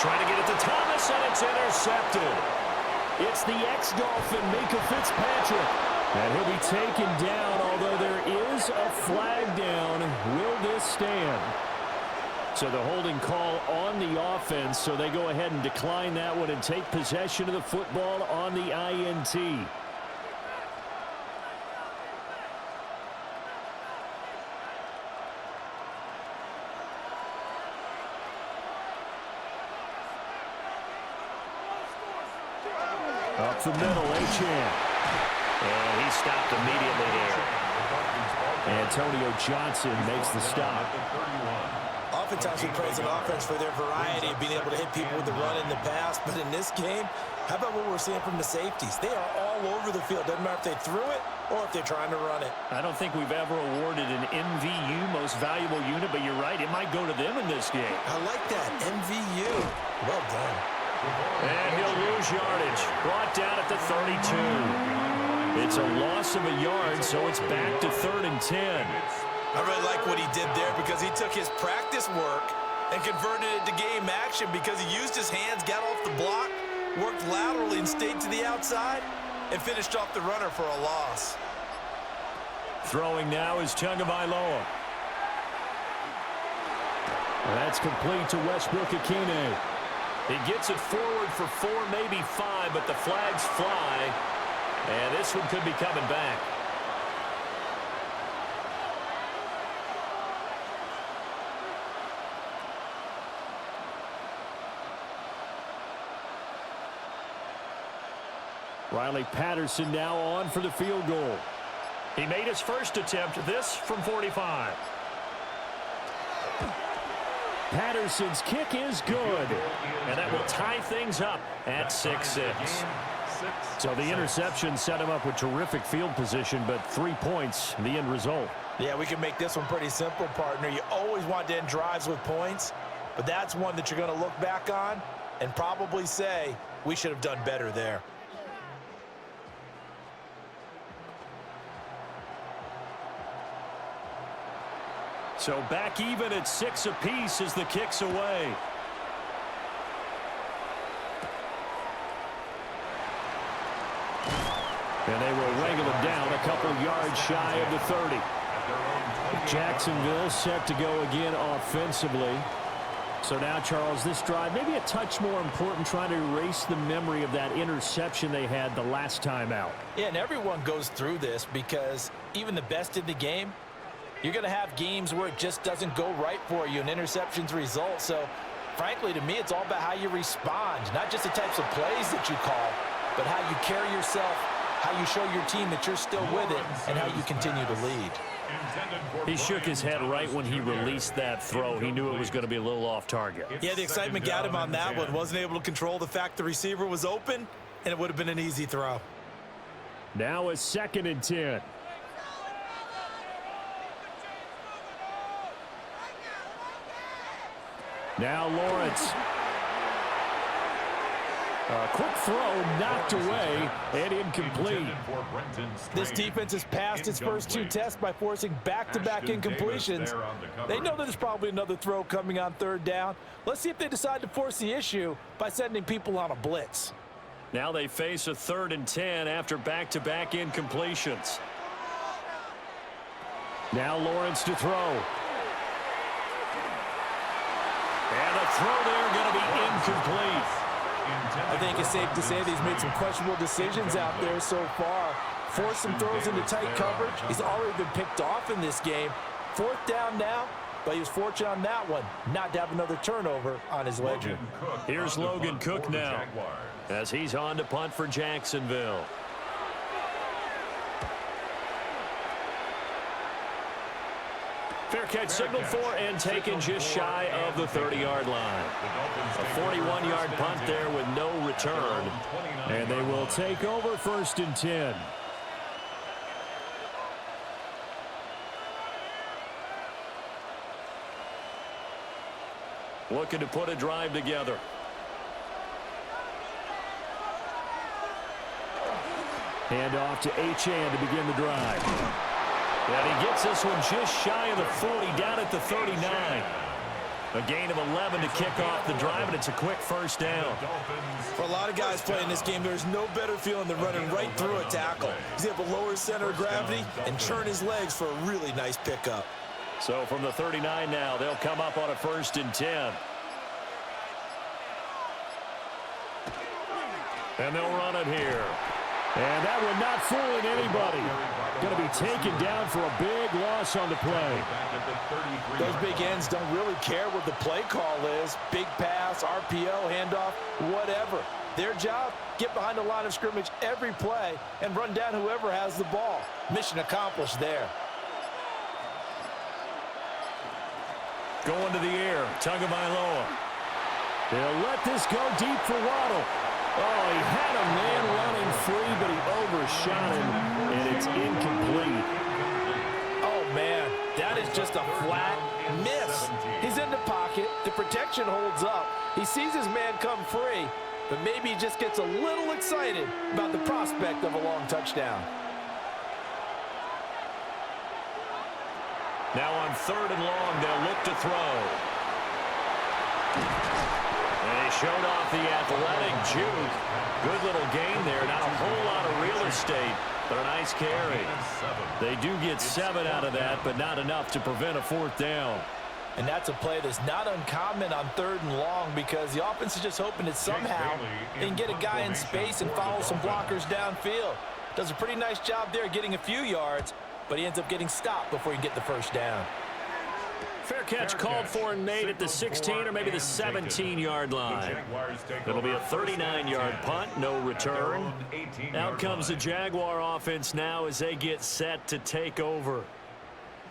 Trying to get it to Thomas, and it's intercepted. It's the ex-Dolphin, Minkah Fitzpatrick. And he'll be taken down, although there is a flag down. Will this stand? So the holding call on the offense, so they go ahead and decline that one and take possession of the football on the INT. Up the middle, Achane. And he stopped immediately there. Antonio Johnson makes the stop. oftentimes we praise an offense for their variety of being able to hit people with the run in the pass. But in this game, how about what we're seeing from the safeties? They are all over the field. Doesn't matter if they threw it or if they're trying to run it. I don't think we've ever awarded an MVU, most valuable unit, but you're right, it might go to them in this game. I like that, MVU. Well done. And he'll lose yardage. Brought down at the 32. It's a loss of a yard, so it's back to 3rd and 10. I really like what he did there because he took his practice work and converted it to game action because he used his hands, got off the block, worked laterally and stayed to the outside, and finished off the runner for a loss. Throwing now is Tagovailoa. That's complete to Westbrook-Akine. He gets it forward for 4, maybe 5, but the flags fly, and this one could be coming back. Riley Patterson now on for the field goal. He made his first attempt, this from 45. Patterson's kick is good, and that will tie things up at 6-6. So the interception set him up with terrific field position, but 3 points, the end result. Yeah, we can make this one pretty simple, partner. You always want to end drives with points, but that's one that you're going to look back on and probably say, we should have done better there. So back even at 6 apiece as the kick's away. And they will wrangle him down a couple yards shy of the 30. Jacksonville set to go again offensively. So now, Charles, this drive maybe a touch more important, trying to erase the memory of that interception they had the last time out. Yeah, and everyone goes through this because even the best in the game, you're going to have games where it just doesn't go right for you and interceptions result. So, frankly, to me, it's all about how you respond, not just the types of plays that you call, but how you carry yourself, how you show your team that you're still with it, and how you continue to lead. He shook his head right when he released that throw. He knew it was going to be a little off target. Yeah, the excitement got him on that one. Wasn't able to control the fact the receiver was open, and it would have been an easy throw. Now a 2nd and 10. Now Lawrence. A quick throw knocked away and incomplete. This defense has passed its first 2 tests by forcing back-to-back incompletions. They know there's probably another throw coming on 3rd down. Let's see if they decide to force the issue by sending people on a blitz. Now they face a 3rd and 10 after back-to-back incompletions. Now Lawrence to throw. And a throw there going to be incomplete. I think it's safe to say that he's made some questionable decisions out there so far. Forced some throws into tight coverage. He's already been picked off in this game. 4th down now, but he was fortunate on that one not to have another turnover on his ledger. Here's Logan Cook now as he's on to punt for Jacksonville. Fair catch signaled for and taken just shy of the 30-yard line. A 41-yard punt there with no return. And they will take over 1st and 10. Looking to put a drive together. Hand off to Achane to begin the drive. And he gets this one just shy of the 40, down at the 39. A gain of 11 to kick off the drive, and it's a quick 1st down. For a lot of guys playing this game, there's no better feeling than running right through a tackle. He's able to lower his center of gravity and churn his legs for a really nice pickup. So from the 39 now, they'll come up on a 1st and 10. And they'll run it here. And that one not fooling anybody. Going to be taken down for a big loss on the play. Those big ends don't really care what the play call is. Big pass, RPO, handoff, whatever. Their job, get behind the line of scrimmage every play and run down whoever has the ball. Mission accomplished there. Going to the air. Tagovailoa. They'll let this go deep for Waddle. Oh, he had a man running free, but he overshot him, and it's incomplete. Oh, man, that is just a flat miss. He's in the pocket. The protection holds up. He sees his man come free, but maybe he just gets a little excited about the prospect of a long touchdown. Now on 3rd and long, they'll look to throw. And they showed off the athletic juke. Good little gain there. Not a whole lot of real estate, but a nice carry. They do get 7 out of that, but not enough to prevent a 4th down. And that's a play that's not uncommon on 3rd and long because the offense is just hoping that somehow they can get a guy in space and follow some blockers downfield. Does a pretty nice job there getting a few yards, but he ends up getting stopped before he can get the first down. Fair catch called for and made at the 16 or maybe the 17-yard line. It'll be a 39-yard punt, no return. Out comes the Jaguar offense now as they get set to take over.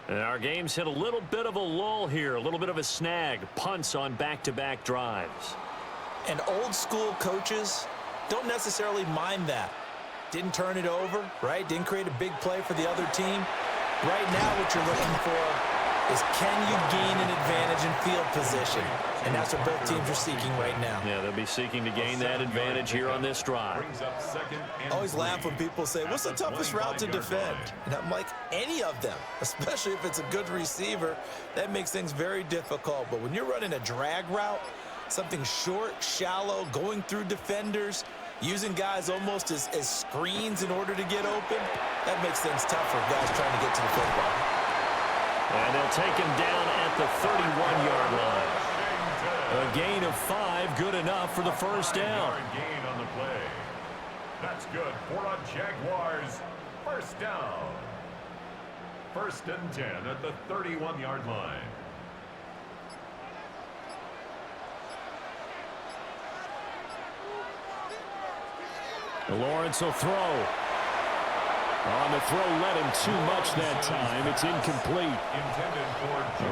And our game's hit a little bit of a lull here, a little bit of a snag. Punts on back-to-back drives. And old-school coaches don't necessarily mind that. Didn't turn it over, right? Didn't create a big play for the other team. Right now what you're looking for is can you gain an advantage in field position? And that's what both teams are seeking right now. Yeah, they'll be seeking to gain that advantage here on this drive. I always laugh when people say, what's the toughest route to defend? And I'm like, any of them, especially if it's a good receiver. That makes things very difficult. But when you're running a drag route, something short, shallow, going through defenders, using guys almost as screens in order to get open, that makes things tough for guys trying to get to the football. And they'll take him down at the 31-yard line. A gain of 5, good enough for the first down. Gain on the play. That's good for a Jaguars first down. 1st and 10 at the 31-yard line. Lawrence will throw. On the throw, led him too much that time. It's incomplete.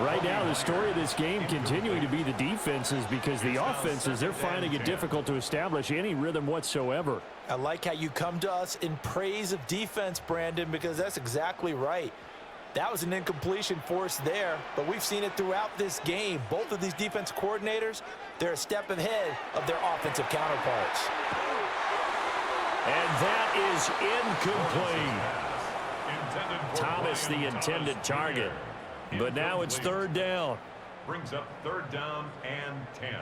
Right now, the story of this game continuing to be the defenses because the offenses, they're finding it difficult to establish any rhythm whatsoever. I like how you come to us in praise of defense, Brandon, because that's exactly right. That was an incompletion force there, but we've seen it throughout this game. Both of these defense coordinators, they're a step ahead of their offensive counterparts. And that is incomplete. Thomas, the intended target. But now it's 3rd down. Brings up 3rd down and 10.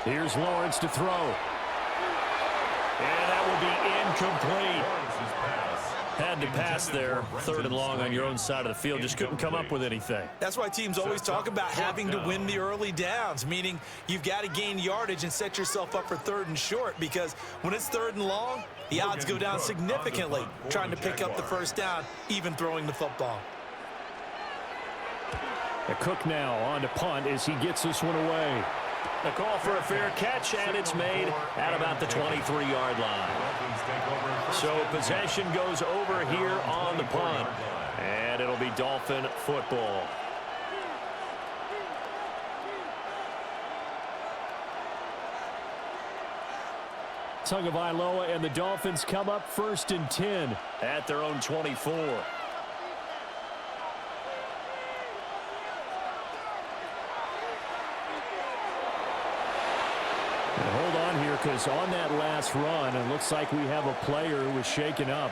Here's Lawrence to throw. And that will be incomplete. Had to pass there, 3rd and long on your own side of the field. Just couldn't come up with anything. That's why teams always talk about having to win the early downs, meaning you've got to gain yardage and set yourself up for 3rd and short, because when it's 3rd and long, the odds go down significantly trying to pick up the first down, even throwing the football. A Cook now on to punt as he gets this one away. A call for a fair catch, and it's made at about the 23-yard line. So possession goes over here on the punt, and it'll be Dolphin football. Tagovailoa and the Dolphins come up 1st and 10 at their own 24. Hold on here, because on that last run, it looks like we have a player who was shaken up.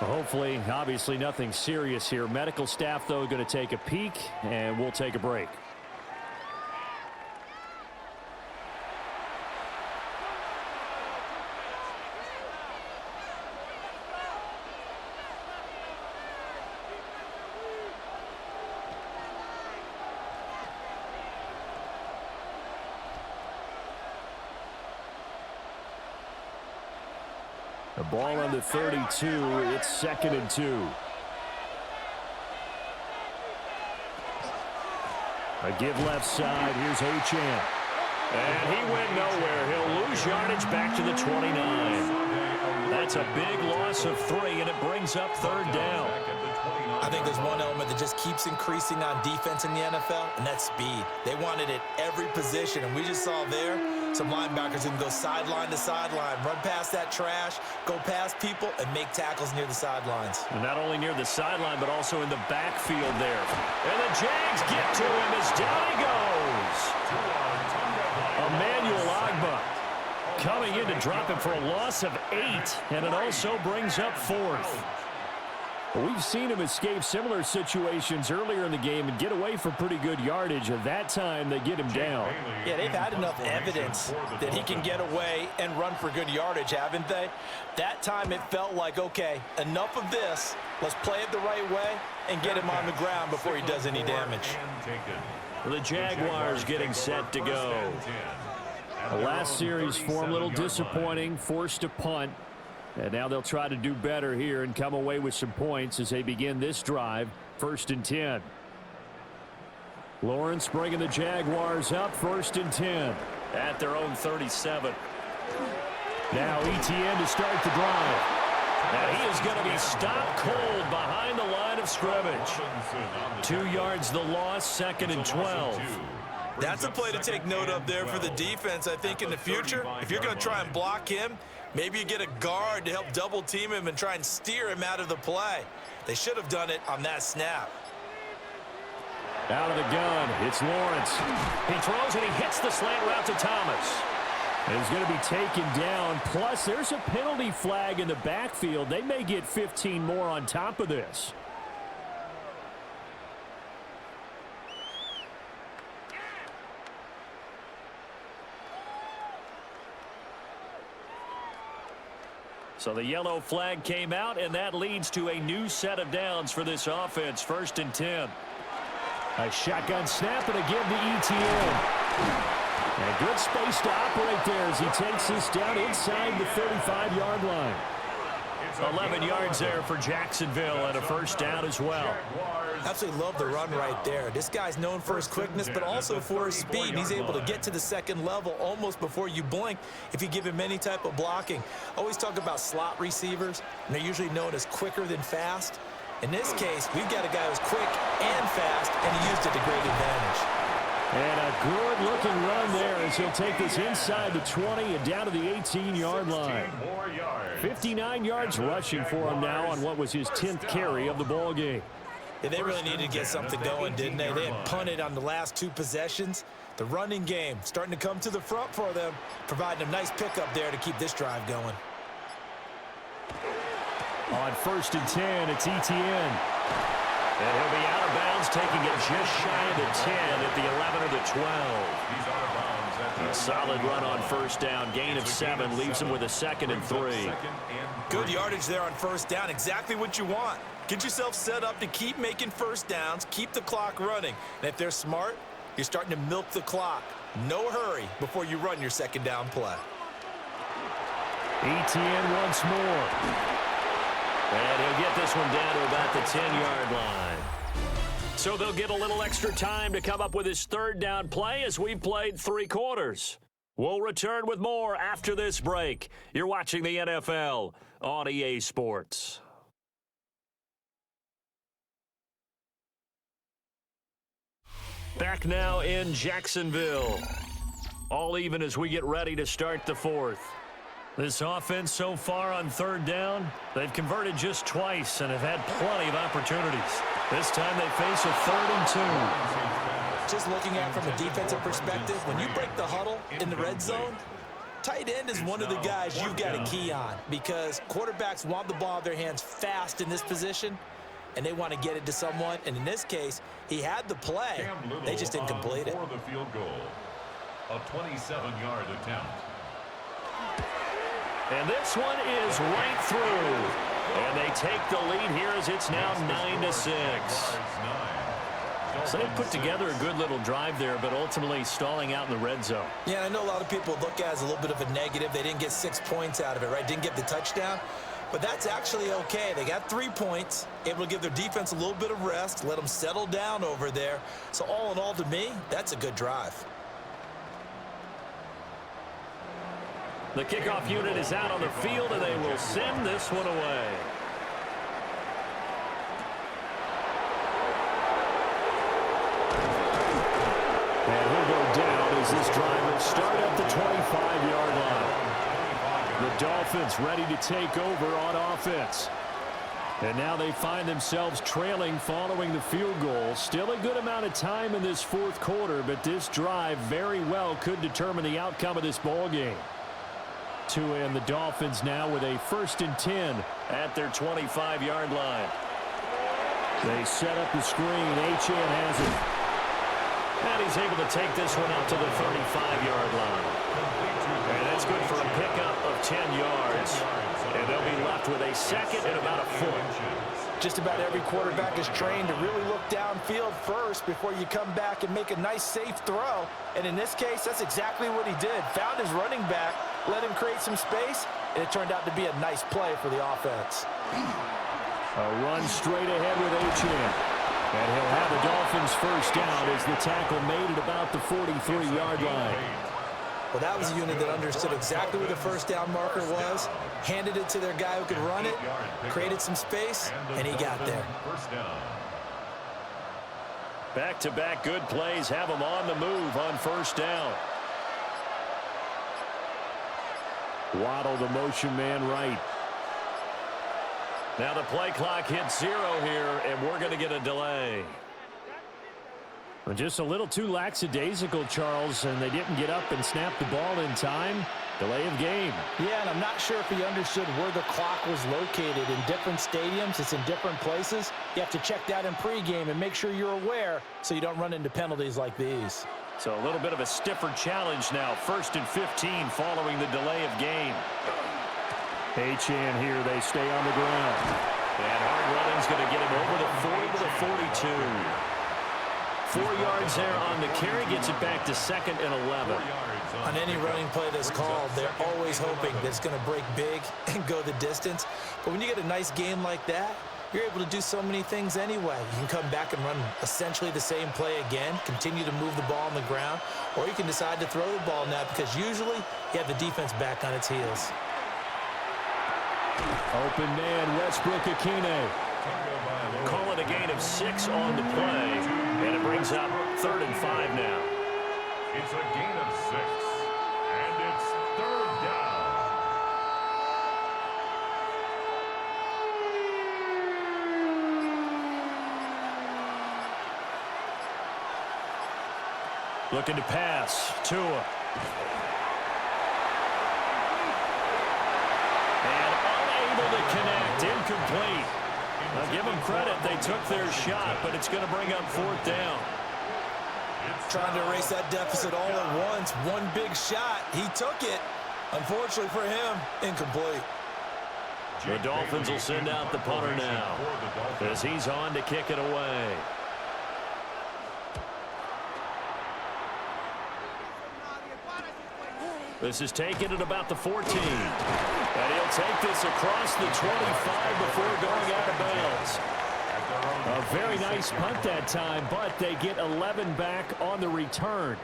Hopefully, obviously nothing serious here. Medical staff, though, going to take a peek, and we'll take a break. The ball on the 32. It's 2nd and 2. A give left side. Here's Achane. And he went nowhere. He'll lose yardage back to the 29. That's a big loss of 3, and it brings up third down. I think there's one element that just keeps increasing on defense in the NFL, and that's speed. They want it at every position, and we just saw there some linebackers who can go sideline to sideline, run past that trash, go past people, and make tackles near the sidelines. And not only near the sideline, but also in the backfield there. And the Jags get to him as down he goes. Emmanuel Ogbah coming in to drop him for a loss of 8, and it also brings up 4th. We've seen him escape similar situations earlier in the game and get away for pretty good yardage. At that time, they get him down. Yeah, they've had enough evidence that he can get away and run for good yardage, haven't they? That time it felt like, okay, enough of this. Let's play it the right way and get him on the ground before he does any damage. The Jaguars getting set to go. The last series for him, a little disappointing, forced to punt. And now they'll try to do better here and come away with some points as they begin this drive, 1st and 10. Lawrence bringing the Jaguars up, 1st and 10. At their own 37. Now ETN to start the drive. And he is going to be stopped cold behind the line of scrimmage. 2 yards the loss, 2nd and 12. That's a play to take note of there for the defense. I think in the future, if you're going to try and block him, maybe you get a guard to help double team him and try and steer him out of the play. They should have done it on that snap. Out of the gun, it's Lawrence. He throws and he hits the slant route to Thomas. And he's going to be taken down. Plus, there's a penalty flag in the backfield. They may get 15 more on top of this. So the yellow flag came out, and that leads to a new set of downs for this offense. 1st and 10. A shotgun snap and a give to ETN. And good space to operate there as he takes this down inside the 35-yard line. 11 yards there for Jacksonville and a 1st down as well. Absolutely love the run right there. This guy's known for his quickness, but also for his speed. He's able to get to the 2nd level almost before you blink if you give him any type of blocking. Always talk about slot receivers, and they're usually known as quicker than fast. In this case, we've got a guy who's quick and fast, and he used it to great advantage. And a good-looking run there as he'll take this inside the 20 and down to the 18-yard line. 59 yards rushing for him now on what was his 10th carry of the ball game. Yeah, they really needed to get something going, didn't they? They had punted on the last 2 possessions. The running game starting to come to the front for them, providing a nice pickup there to keep this drive going. On 1st and 10, it's ETN. And he'll be out of bounds, taking it just shy of the 10 at the 11 or the 12. A solid run on 1st down. Gain of 7 leaves him with a 2nd and 3. Good yardage there on 1st down. Exactly what you want. Get yourself set up to keep making 1st downs, keep the clock running. And if they're smart, you're starting to milk the clock. No hurry before you run your 2nd down play. ETN once more. And he'll get this one down to about the 10-yard line. So they'll get a little extra time to come up with his 3rd down play as we've played 3 quarters. We'll return with more after this break. You're watching the NFL on EA Sports. Back now in Jacksonville. All even as we get ready to start the 4th. This offense so far on 3rd down, they've converted just twice and have had plenty of opportunities. This time they face a 3rd and 2. Just looking at it from a defensive perspective, when you break the huddle in the red zone, tight end is one of the guys you've got to key on because quarterbacks want the ball in their hands fast in this position, and they want to get it to someone. And in this case, he had the play. They just didn't complete it. For the field goal, a 27-yard attempt. And this one is right through. And they take the lead here as it's now 9-6. So they put together a good little drive there, but ultimately stalling out in the red zone. Yeah, I know a lot of people look at it as a little bit of a negative. They didn't get 6 points out of it, right? Didn't get the touchdown. But that's actually okay. They got 3 points, able to give their defense a little bit of rest, let them settle down over there. So all in all, to me, that's a good drive. The kickoff unit is out on the field, and they will send this one away. And he'll go down as this drive will start at the 25-yard line. The Dolphins ready to take over on offense. And now they find themselves trailing following the field goal. Still a good amount of time in this fourth quarter, but this drive very well could determine the outcome of this ball game. And the Dolphins now with a 1st and 10 at their 25-yard line. They set up the screen. Achane has it. And he's able to take this one out to the 35-yard line. And that's good for a pickup of 10 yards. And they'll be left with a 2nd and about a foot. Just about every quarterback is trained to really look downfield first before you come back and make a nice, safe throw. And in this case, that's exactly what he did. Found his running back, let him create some space, and it turned out to be a nice play for the offense. A run straight ahead with Achane. And he'll have the Dolphins first down as the tackle made at about the 43-yard line. Well, that was a unit that understood exactly where the first down marker was, handed it to their guy who could run it, created some space, and he got there. Back-to-back good plays have them on the move on first down. Waddle, the motion man, right. Now the play clock hits 0 here, and we're going to get a delay. Just a little too lackadaisical, Charles, and they didn't get up and snap the ball in time. Delay of game. Yeah, and I'm not sure if he understood where the clock was located. In different stadiums, it's in different places. You have to check that in pregame and make sure you're aware so you don't run into penalties like these. So a little bit of a stiffer challenge now. 1st and 15 following the delay of game. Achane here, they stay on the ground. And hard running's going to get him over the 40 to the 42. 4 yards there on the carry, gets it back to 2nd and 11. On any running play that's called, they're always hoping that it's going to break big and go the distance. But when you get a nice game like that, you're able to do so many things anyway. You can come back and run essentially the same play again, continue to move the ball on the ground, or you can decide to throw the ball now because usually you have the defense back on its heels. Open man, Westbrook-Ikhine. Call it a gain of 6 on the play, and it brings up 3rd and 5 now. It's a gain of 6, and it's 3rd down. Looking to pass, Tua. And unable to connect, incomplete. Now give them credit, they took their shot, but it's going to bring up 4th down. Trying to erase that deficit all at once. One big shot. He took it. Unfortunately for him, incomplete. The Dolphins will send out the punter now as he's on to kick it away. This is taken at about the 14. And he'll take this across the 25 before going out of bounds. A very nice punt that time, but they get 11 back on the return.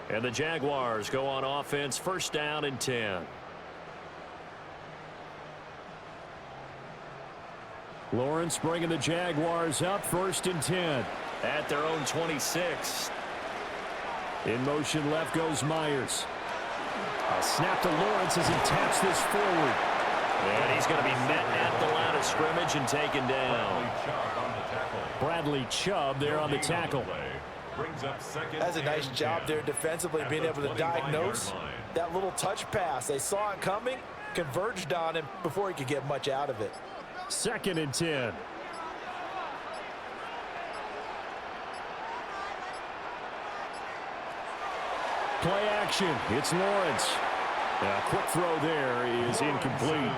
And the Jaguars go on offense, 1st down and 10. Lawrence bringing the Jaguars up, 1st and 10 at their own 26. In motion left goes Myers. A snap to Lawrence as he taps this forward. And he's going to be met at the line of scrimmage and taken down. Bradley Chubb there on the tackle. That's a nice job there defensively, being able to diagnose that little touch pass. They saw it coming, converged on him before he could get much out of it. 2nd and 10. Play action. It's Lawrence. A quick throw there is incomplete.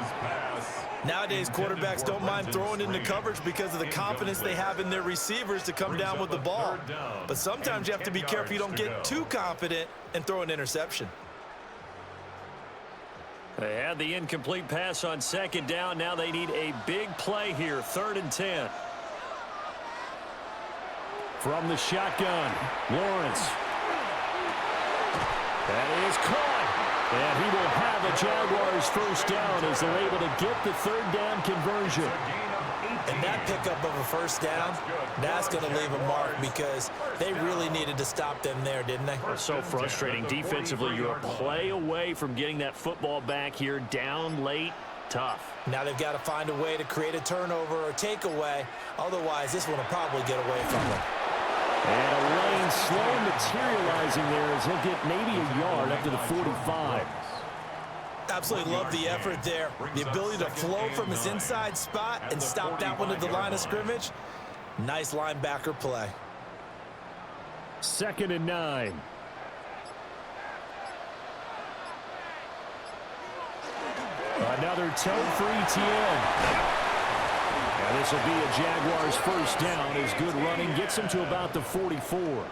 Nowadays, quarterbacks don't mind throwing into coverage because of the confidence they have in their receivers to come down with the ball. But sometimes you have to be careful you don't get too confident and throw an interception. They had the incomplete pass on 2nd down. Now they need a big play here, 3rd and 10. From the shotgun, Lawrence. That is caught. And he will have a Jaguars first down as they're able to get the third down conversion. And that pickup of a first down, that's going to leave a mark because they really needed to stop them there, didn't they? So frustrating. Defensively, you're a play away from getting that football back here down late. Tough. Now they've got to find a way to create a turnover or takeaway. Otherwise, this one will probably get away from them. And a lane slow materializing there as he'll get maybe a yard up to the 45. Absolutely love the effort there. The ability to flow from his inside spot and stop that one at the line of scrimmage. Nice linebacker play. 2nd and 9. Another toe for ETN. And this will be a Jaguars first down as good running gets them to about the 44.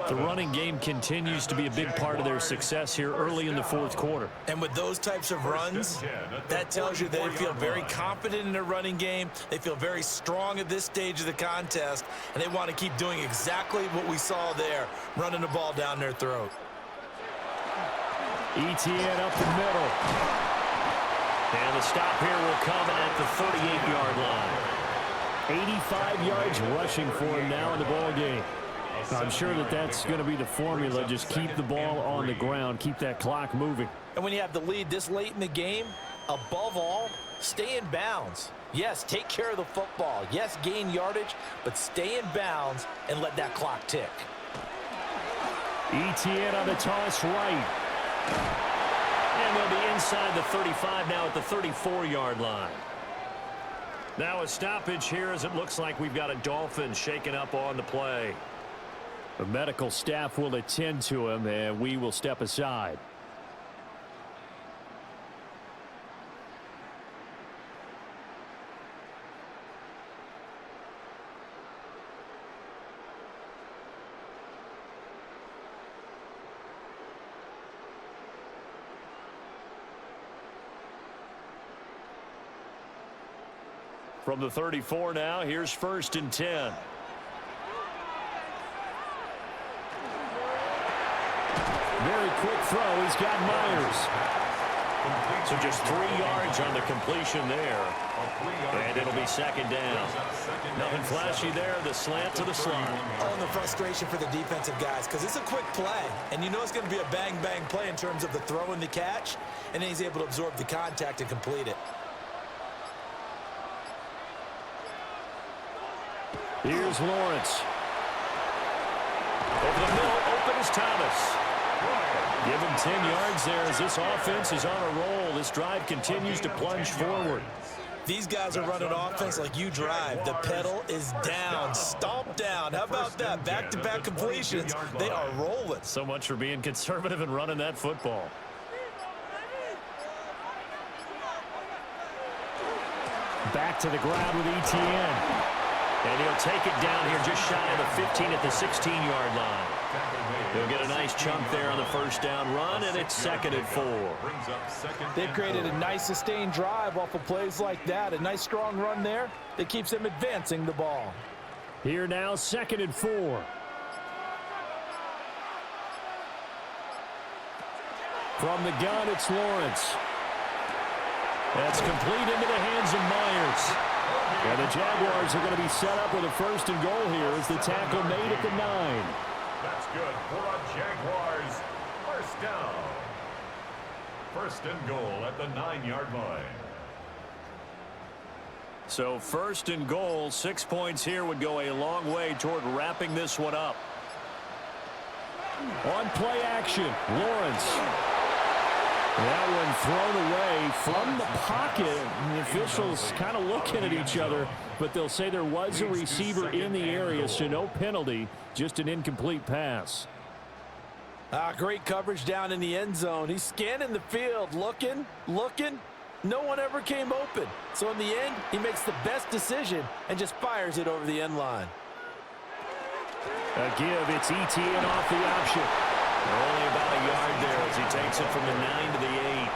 The running game continues to be a big part of their success here early in the fourth quarter. And with those types of runs, that tells you they feel very confident in their running game. They feel very strong at this stage of the contest, and they want to keep doing exactly what we saw there, running the ball down their throat. ETN up the middle. And the stop here will come at the 38-yard line. 85 yards rushing for him now in the ball game. I'm sure that that's going to be the formula. Just keep the ball on the ground. Keep that clock moving. And when you have the lead this late in the game, above all, stay in bounds. Yes, take care of the football. Yes, gain yardage, but stay in bounds and let that clock tick. ETN on the toss right. And they'll be inside the 35 now at the 34-yard line. Now a stoppage here as it looks like we've got a Dolphins shaking up on the play. The medical staff will attend to him, and we will step aside. From the 34 now, here's 1st and 10. Very quick throw. He's got Myers. So just 3 yards on the completion there. And it'll be 2nd down. Nothing flashy there. The slant to the slot. Oh, and the frustration for the defensive guys because it's a quick play. And you know it's going to be a bang-bang play in terms of the throw and the catch. And then he's able to absorb the contact and complete it. Here's Lawrence. Over the middle, open is Thomas. Give him 10 yards there as this offense is on a roll. This drive continues to plunge forward. These guys are running offense like you drive. The pedal is down, stomp down. How about that? Back-to-back completions. They are rolling. So much for being conservative and running that football. Back to the ground with ETN. And he'll take it down here just shy of the 15 at the 16-yard line. He'll get a nice chunk there on the first down run, and it's 2nd and 4. They've created a nice sustained drive off of plays like that. A nice strong run there that keeps them advancing the ball. Here now, 2nd and 4. From the gun, it's Lawrence. That's complete into the hands of Myers. And the Jaguars are going to be set up with a 1st and goal here as the tackle made at the 9. That's good for a Jaguars. First down. 1st and goal at the 9-yard line. So 1st and goal, 6 points here would go a long way toward wrapping this one up. On play action, Lawrence. That one thrown away from the pocket. And the officials kind of looking at each other, but they'll say there was a receiver in the area, so no penalty, just an incomplete pass. Great coverage down in the end zone. He's scanning the field, looking. No one ever came open. So in the end, he makes the best decision and just fires it over the end line. A give, it's ETN off the option. Only about a yard there as he takes it from the 9 to the 8.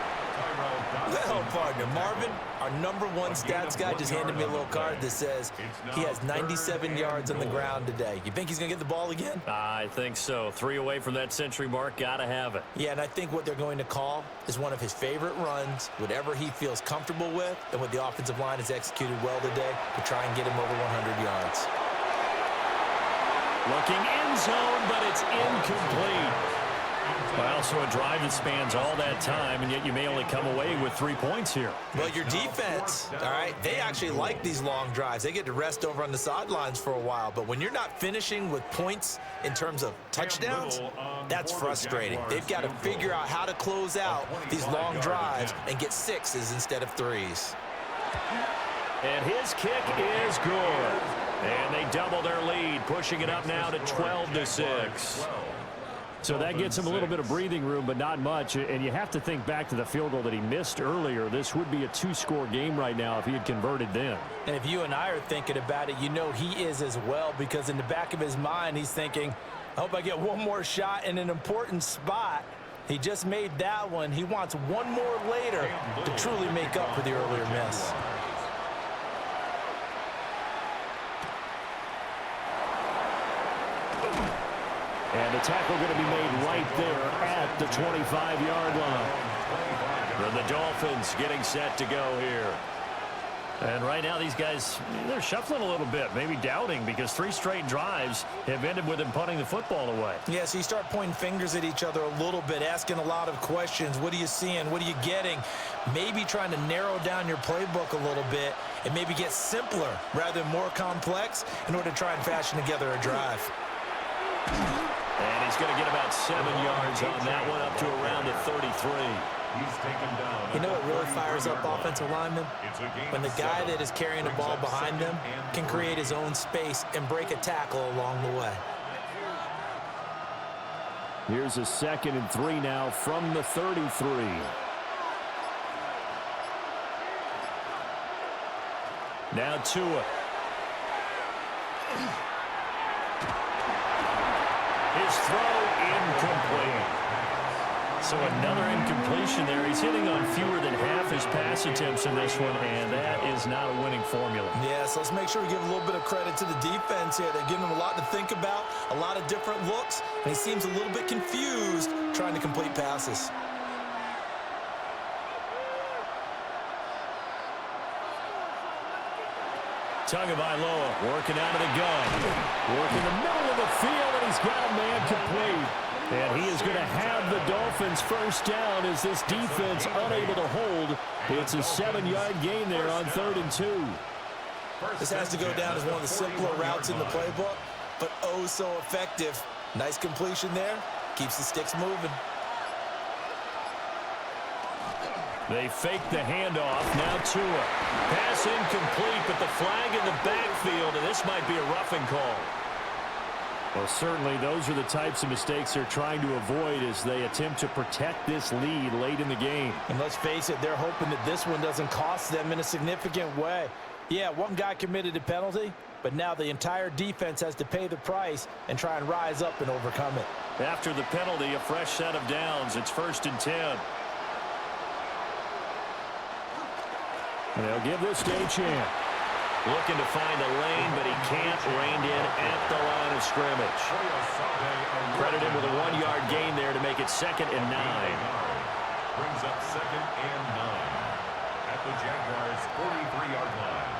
Well, partner, Marvin, our #1 stats guy just handed me a little card that says he has 97 yards on the ground today. You think he's going to get the ball again? I think so. 3 away from that century mark. Got to have it. Yeah, and I think what they're going to call is one of his favorite runs, whatever he feels comfortable with, and what the offensive line has executed well today to try and get him over 100 yards. Looking end zone, but it's incomplete. Well, so a drive that spans all that time, and yet you may only come away with 3 points here. Well, your defense, all right, they actually like these long drives. They get to rest over on the sidelines for a while, but when you're not finishing with points in terms of touchdowns, that's frustrating. They've got to figure out how to close out these long drives and get 6s instead of 3s. And his kick is good. And they double their lead, pushing it up now to 12-6. So that gets him a little bit of breathing room, but not much. And you have to think back to the field goal that he missed earlier. This would be a 2-score game right now if he had converted then. And if you and I are thinking about it, you know he is as well, because in the back of his mind, he's thinking, I hope I get one more shot in an important spot. He just made that one. He wants one more later to truly make up for the earlier miss. And the tackle going to be made right there at the 25-yard line. And the Dolphins getting set to go here. And right now these guys, they're shuffling a little bit, maybe doubting, because 3 straight drives have ended with them punting the football away. Yeah, so you start pointing fingers at each other a little bit, asking a lot of questions. What are you seeing? What are you getting? Maybe trying to narrow down your playbook a little bit and maybe get simpler rather than more complex in order to try and fashion together a drive. And he's going to get about 7 yards on that one, up to around the 33. You know what really fires up offensive linemen? When the guy that is carrying the ball behind them can create his own space and break a tackle along the way. Here's a 2nd and 3 now from the 33. Now Tua. His throw incomplete. So another incompletion there. He's hitting on fewer than half his pass attempts in this one, and that is not a winning formula. Yeah, so let's make sure we give a little bit of credit to the defense here. They're giving him a lot to think about, a lot of different looks, and he seems a little bit confused trying to complete passes. Tagovailoa working out of the gun. Working the middle of the field, and he's got a man complete. And he is going to have the Dolphins first down as this defense unable to hold. It's a 7-yard gain there on 3rd and 2. This has to go down as one of the simpler routes in the playbook, but oh so effective. Nice completion there. Keeps the sticks moving. They fake the handoff. Now Tua. Pass incomplete, but the flag in the backfield, and this might be a roughing call. Well, certainly those are the types of mistakes they're trying to avoid as they attempt to protect this lead late in the game. And let's face it, they're hoping that this one doesn't cost them in a significant way. Yeah, one guy committed a penalty, but now the entire defense has to pay the price and try and rise up and overcome it. After the penalty, a fresh set of downs. It's 1st and 10. They'll give this to Achane. Looking to find a lane, but he can't. Reined in at the line of scrimmage. Credit him with a 1-yard gain there to make it 2nd and 9. Brings up 2nd and 9 at the Jaguars' 43-yard line.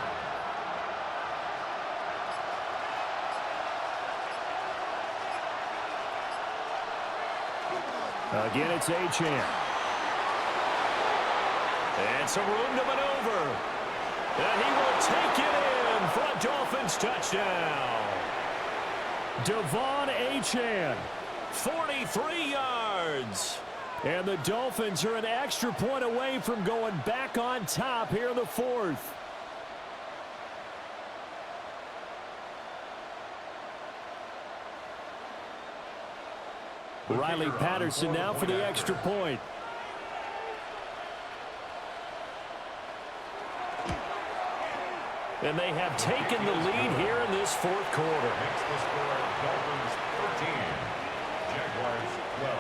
Again, it's Achane. And some room to maneuver. And he will take it in for a Dolphins touchdown. Devon Achane, 43 yards. And the Dolphins are an extra point away from going back on top here in the 4th. Riley Patterson now for the extra point. And they have taken the lead here in this 4th quarter. Makes the score Dolphins 13, Jaguars 12.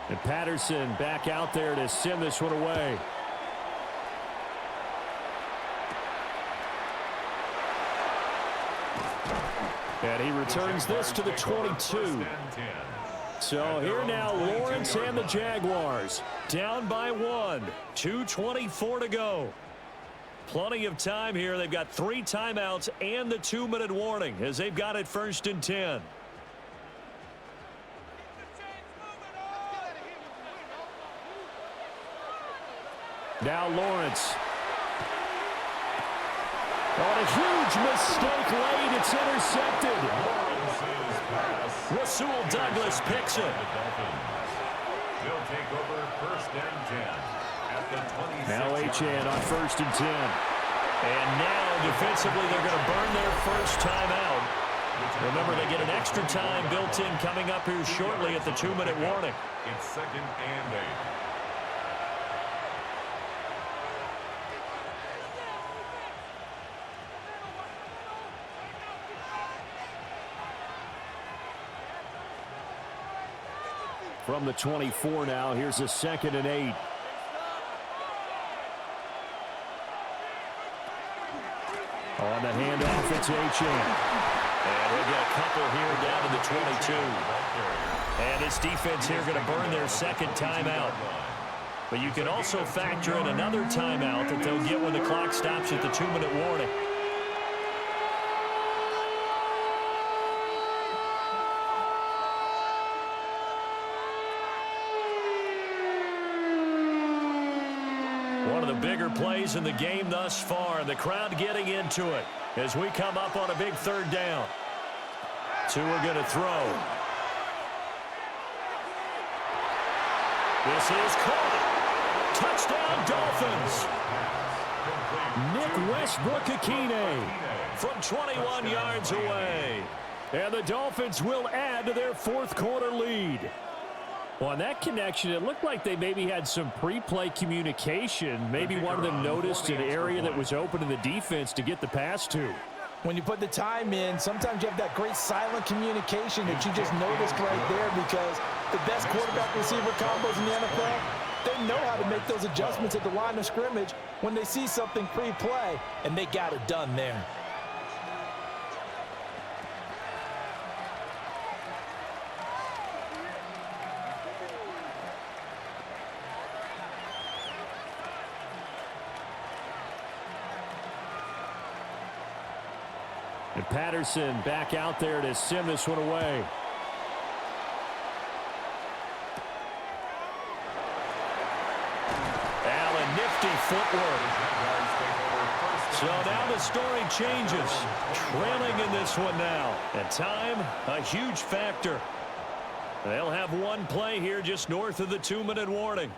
And Patterson back out there to send this one away. And he returns this to the 22. So here now, Lawrence and the Jaguars down by 1. 2:24 to go. Plenty of time here. They've got 3 timeouts and the 2-minute warning as they've got it 1st and 10. Now Lawrence. On a huge mistake late, it's intercepted. Rasul Douglas picks it. They'll take over 1st and 10 at the 26. Now Achane on 1st and 10. And now defensively they're going to burn their first timeout. Remember, they get an extra time built in coming up here shortly at the 2-minute warning. It's 2nd and 8. From the 24 now, here's a 2nd and 8. On the handoff, it's Achane. And he'll get a couple here down to the 22. And this defense here going to burn their 2nd timeout. But you can also factor in another timeout that they'll get when the clock stops at the 2-minute warning. One of the bigger plays in the game thus far. The crowd getting into it as we come up on a big 3rd down. 2 are going to throw. This is caught. Touchdown, Dolphins. Nick Westbrook-Akine from 21 yards away. And the Dolphins will add to their 4th quarter lead. Well, on that connection, it looked like they maybe had some pre-play communication. Maybe one of them noticed an area that was open in the defense to get the pass to. When you put the time in, sometimes you have that great silent communication that you just noticed right there, because the best quarterback-receiver combos in the NFL, they know how to make those adjustments at the line of scrimmage when they see something pre-play, and they got it done there. And Patterson back out there to send this one away. Allen, nifty footwork. So now the story changes. Trailing in this one now. And time, a huge factor. They'll have one play here just north of the 2-minute warning.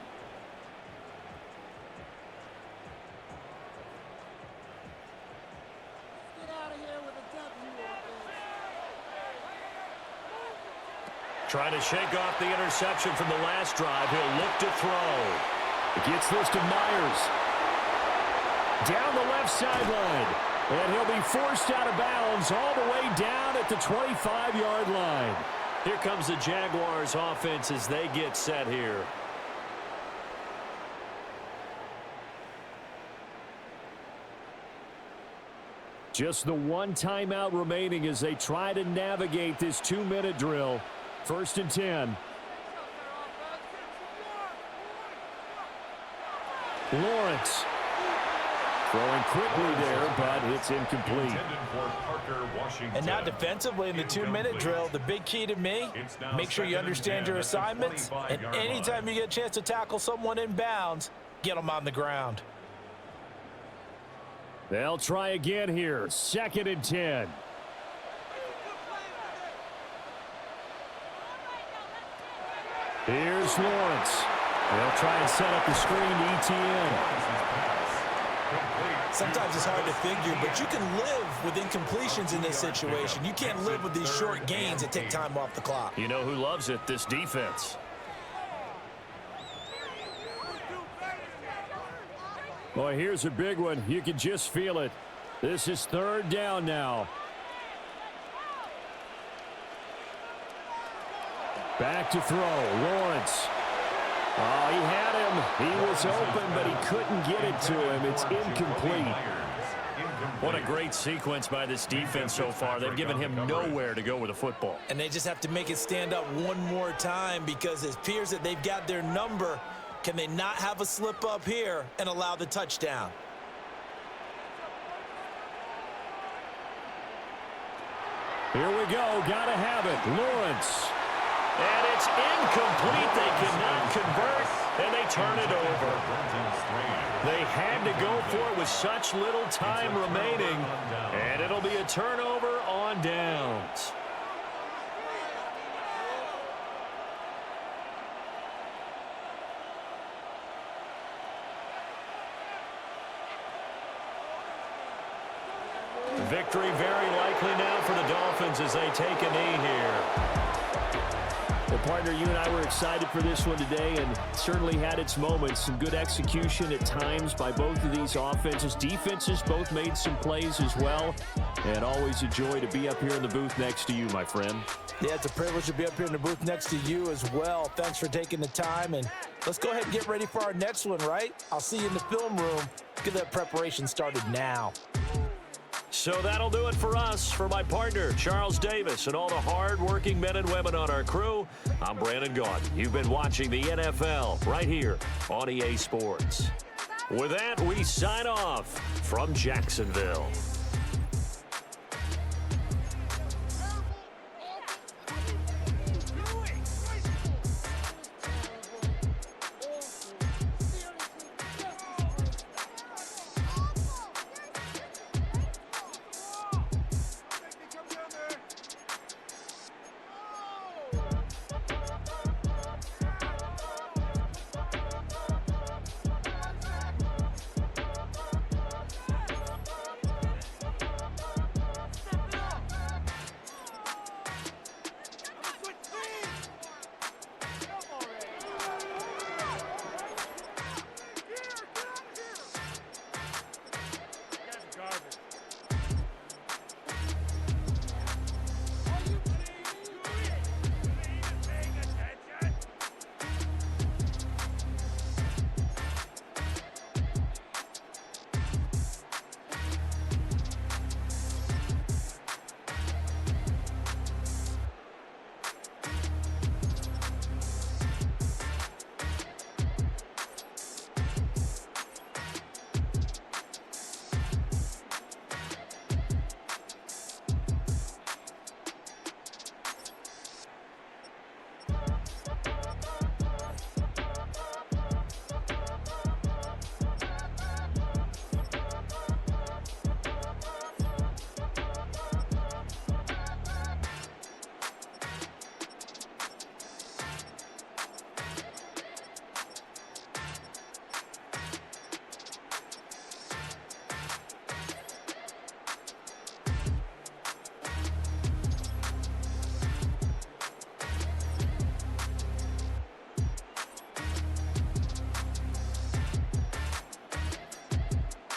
Trying to shake off the interception from the last drive. He'll look to throw. Gets this to Myers. Down the left sideline. And he'll be forced out of bounds all the way down at the 25-yard line. Here comes the Jaguars offense as they get set here. Just the one timeout remaining as they try to navigate this 2-minute drill. 1st and 10. Lawrence. Throwing quickly there, but it's incomplete. And now defensively in the 2-minute drill, the big key to me, make sure you understand your assignments, and anytime you get a chance to tackle someone in bounds, get them on the ground. They'll try again here. 2nd and 10. Here's Lawrence. They'll try and set up the screen to ETN. Sometimes it's hard to figure, but you can live with incompletions in this situation. You can't live with these short gains that take time off the clock. You know who loves it? This defense. Boy, here's a big one. You can just feel it. This is 3rd down now. Back to throw. Lawrence. Oh, he had him. He was open, but he couldn't get it to him. It's incomplete. What a great sequence by this defense so far. They've given him nowhere to go with the football. And they just have to make it stand up one more time because it appears that they've got their number. Can they not have a slip up here and allow the touchdown? Here we go. Gotta have it. Lawrence. And it's incomplete. They cannot convert, and they turn it over. They had to go for it with such little time remaining, and it'll be a turnover on downs. Victory very likely now for the Dolphins as they take a knee here. Well, partner, you and I were excited for this one today and certainly had its moments. Some good execution at times by both of these offenses. Defenses both made some plays as well. And always a joy to be up here in the booth next to you, my friend. Yeah, it's a privilege to be up here in the booth next to you as well. Thanks for taking the time. And let's go ahead and get ready for our next one, right? I'll see you in the film room. Get that preparation started now. So that'll do it for us. For my partner, Charles Davis, and all the hard-working men and women on our crew, I'm Brandon Gaudin. You've been watching the NFL right here on EA Sports. With that, we sign off from Jacksonville.